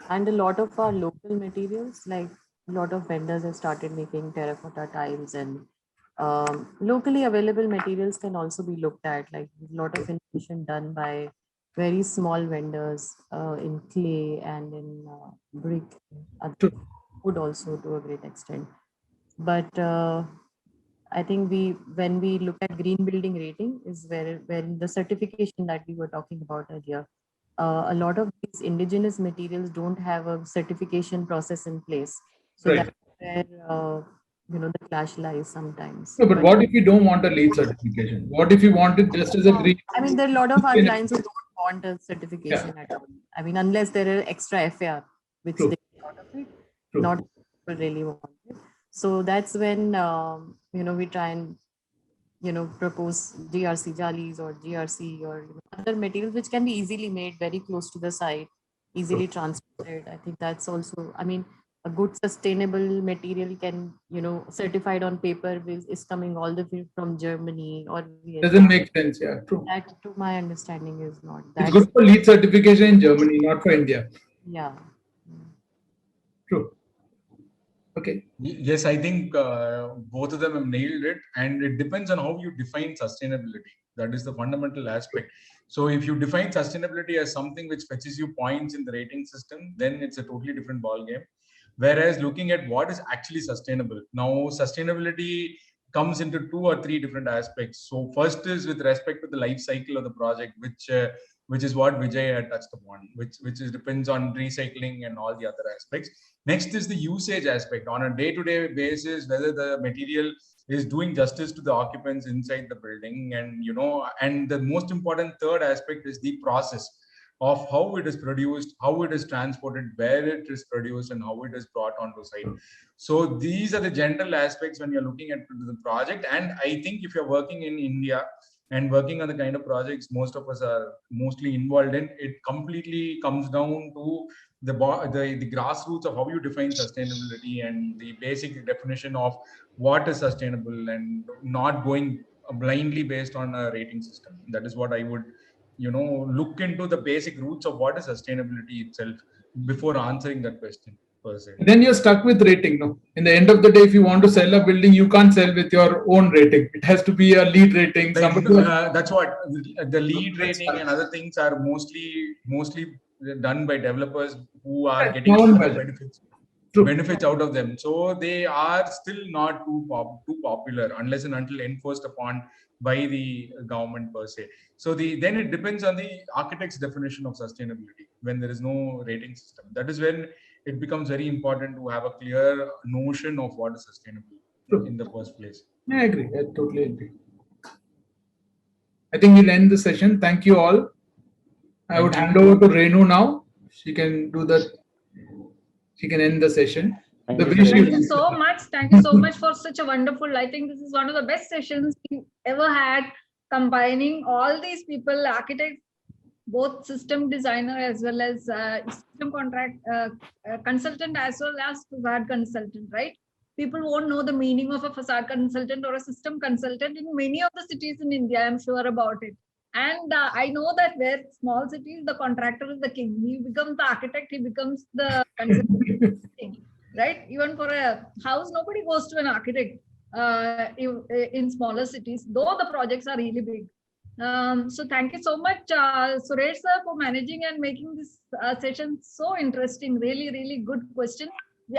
Speaker 3: And a lot of our local materials, like a lot of vendors have started making terracotta tiles, and locally available materials can also be looked at. Like a lot of innovation done by very small vendors in clay and in brick,
Speaker 4: True.
Speaker 3: wood also to a great extent. But I think when we look at green building rating is where the certification that we were talking about earlier, a lot of these indigenous materials don't have a certification process in place. So
Speaker 4: Right.
Speaker 3: that's where the clash lies sometimes.
Speaker 4: No, but what if you don't want a LEED certification? What if you want it just as a green?
Speaker 3: I mean, there are a lot of our
Speaker 4: Yeah.
Speaker 3: clients who don't want a certification at all. I mean, unless there are extra FAR, which
Speaker 4: True.
Speaker 3: they get out of it,
Speaker 4: True.
Speaker 3: not people really want it. So that's when we try and propose GRC jalis or GRC or other materials which can be easily made very close to the site, easily transported. I think that's also, I mean, a good sustainable material can, certified on paper is coming all the way from Germany or
Speaker 4: Doesn't
Speaker 3: Vietnam.
Speaker 4: make sense. Yeah, true.
Speaker 3: That, to my understanding, is not.
Speaker 4: It's
Speaker 3: That's,
Speaker 4: good for LEED certification in Germany, not for India.
Speaker 3: yeah.
Speaker 4: True. Okay.
Speaker 2: Yes, I think both of them have nailed it, and it depends on how you define sustainability. That is the fundamental aspect. So if you define sustainability as something which fetches you points in the rating system, then it's a totally different ballgame. Whereas looking at what is actually sustainable. Now, sustainability comes into 2 or 3 different aspects. So first is with respect to the life cycle of the project, which is what Vijay had touched upon, which depends on recycling and all the other aspects. Next is the usage aspect on a day-to-day basis, whether the material is doing justice to the occupants inside the building, and the most important third aspect is the process of how it is produced, how it is transported, where it is produced, and how it is brought onto site. So these are the general aspects when you're looking at the project. And I think if you're working in India and working on the kind of projects most of us are mostly involved in, it completely comes down to the grassroots of how you define sustainability and the basic definition of what is sustainable, and not going blindly based on a rating system. That is what I would look into the basic roots of what is sustainability itself before answering that question per se.
Speaker 4: Then you're stuck with rating. No, in the end of the day, if you want to sell a building, you can't sell with your own rating. It has to be a LEED rating.
Speaker 2: That's what the LEED rating and other things are mostly done by developers who are getting benefits out of them. So they are still not too popular unless and until enforced upon by the government per se. So then it depends on the architect's definition of sustainability when there is no rating system. That is when it becomes very important to have a clear notion of what is sustainable in the first place.
Speaker 4: I agree. I totally agree. I think we'll end the session. Thank you all. I would hand over to Renu now. She can do that. She can end the session.
Speaker 1: Thank you so much. Thank you so much for such a wonderful, I think this is one of the best sessions we ever had, combining all these people, architects, both system designer as well as system contract consultant as well as facade consultant, right? People won't know the meaning of a facade consultant or a system consultant in many of the cities in India, I'm sure about it. And I know that where small cities, the contractor is the king. He becomes the architect, he becomes the consultant, right? Even for a house, nobody goes to an architect in smaller cities, though the projects are really big. So thank you so much, Suresh sir, for managing and making this session so interesting. Really, really good question.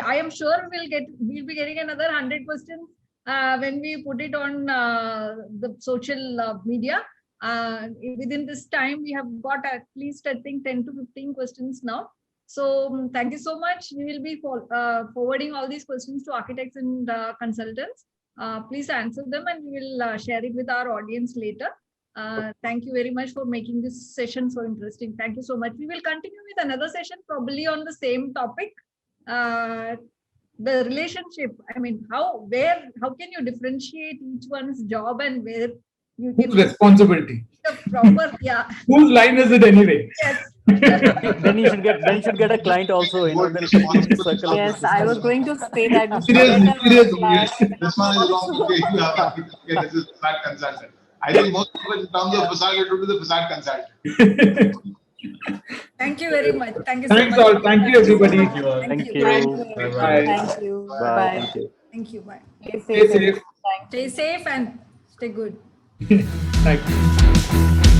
Speaker 1: I am sure we'll be getting another 100 questions when we put it on the social media. Within this time, we have got at least, I think, 10 to 15 questions now. So thank you so much. We will be forwarding all these questions to architects and consultants. Please answer them and we will share it with our audience later. Thank you very much for making this session so interesting. Thank you so much. We will continue with another session probably on the same topic. The relationship, I mean, how can you differentiate each one's job and where You
Speaker 4: Whose
Speaker 1: can
Speaker 4: responsibility?
Speaker 1: the proper, yeah.
Speaker 4: Whose line is it anyway?
Speaker 1: Yes.
Speaker 5: Then you should get a client also, you know, then circle.
Speaker 3: Yes, I was going to say that. we should
Speaker 4: Seriously,
Speaker 3: get a
Speaker 4: seriously,
Speaker 3: class.
Speaker 6: This one is wrong. Okay, you have okay, this is facade consultant. I think most people in terms of facade, it would be the facade consultant.
Speaker 1: Thank you very much. Thank you so
Speaker 4: Thanks
Speaker 1: much.
Speaker 4: all. Thank you, everybody.
Speaker 2: Thank you all.
Speaker 5: Thank
Speaker 1: you.
Speaker 5: you.
Speaker 2: Bye-bye.
Speaker 3: Thank you.
Speaker 5: Bye.
Speaker 3: Bye.
Speaker 5: Thank you.
Speaker 1: Thank you. Bye.
Speaker 3: Stay
Speaker 4: Stay
Speaker 3: safe.
Speaker 4: safe.
Speaker 3: Thank you.
Speaker 1: Stay safe and stay good.
Speaker 4: Thank you.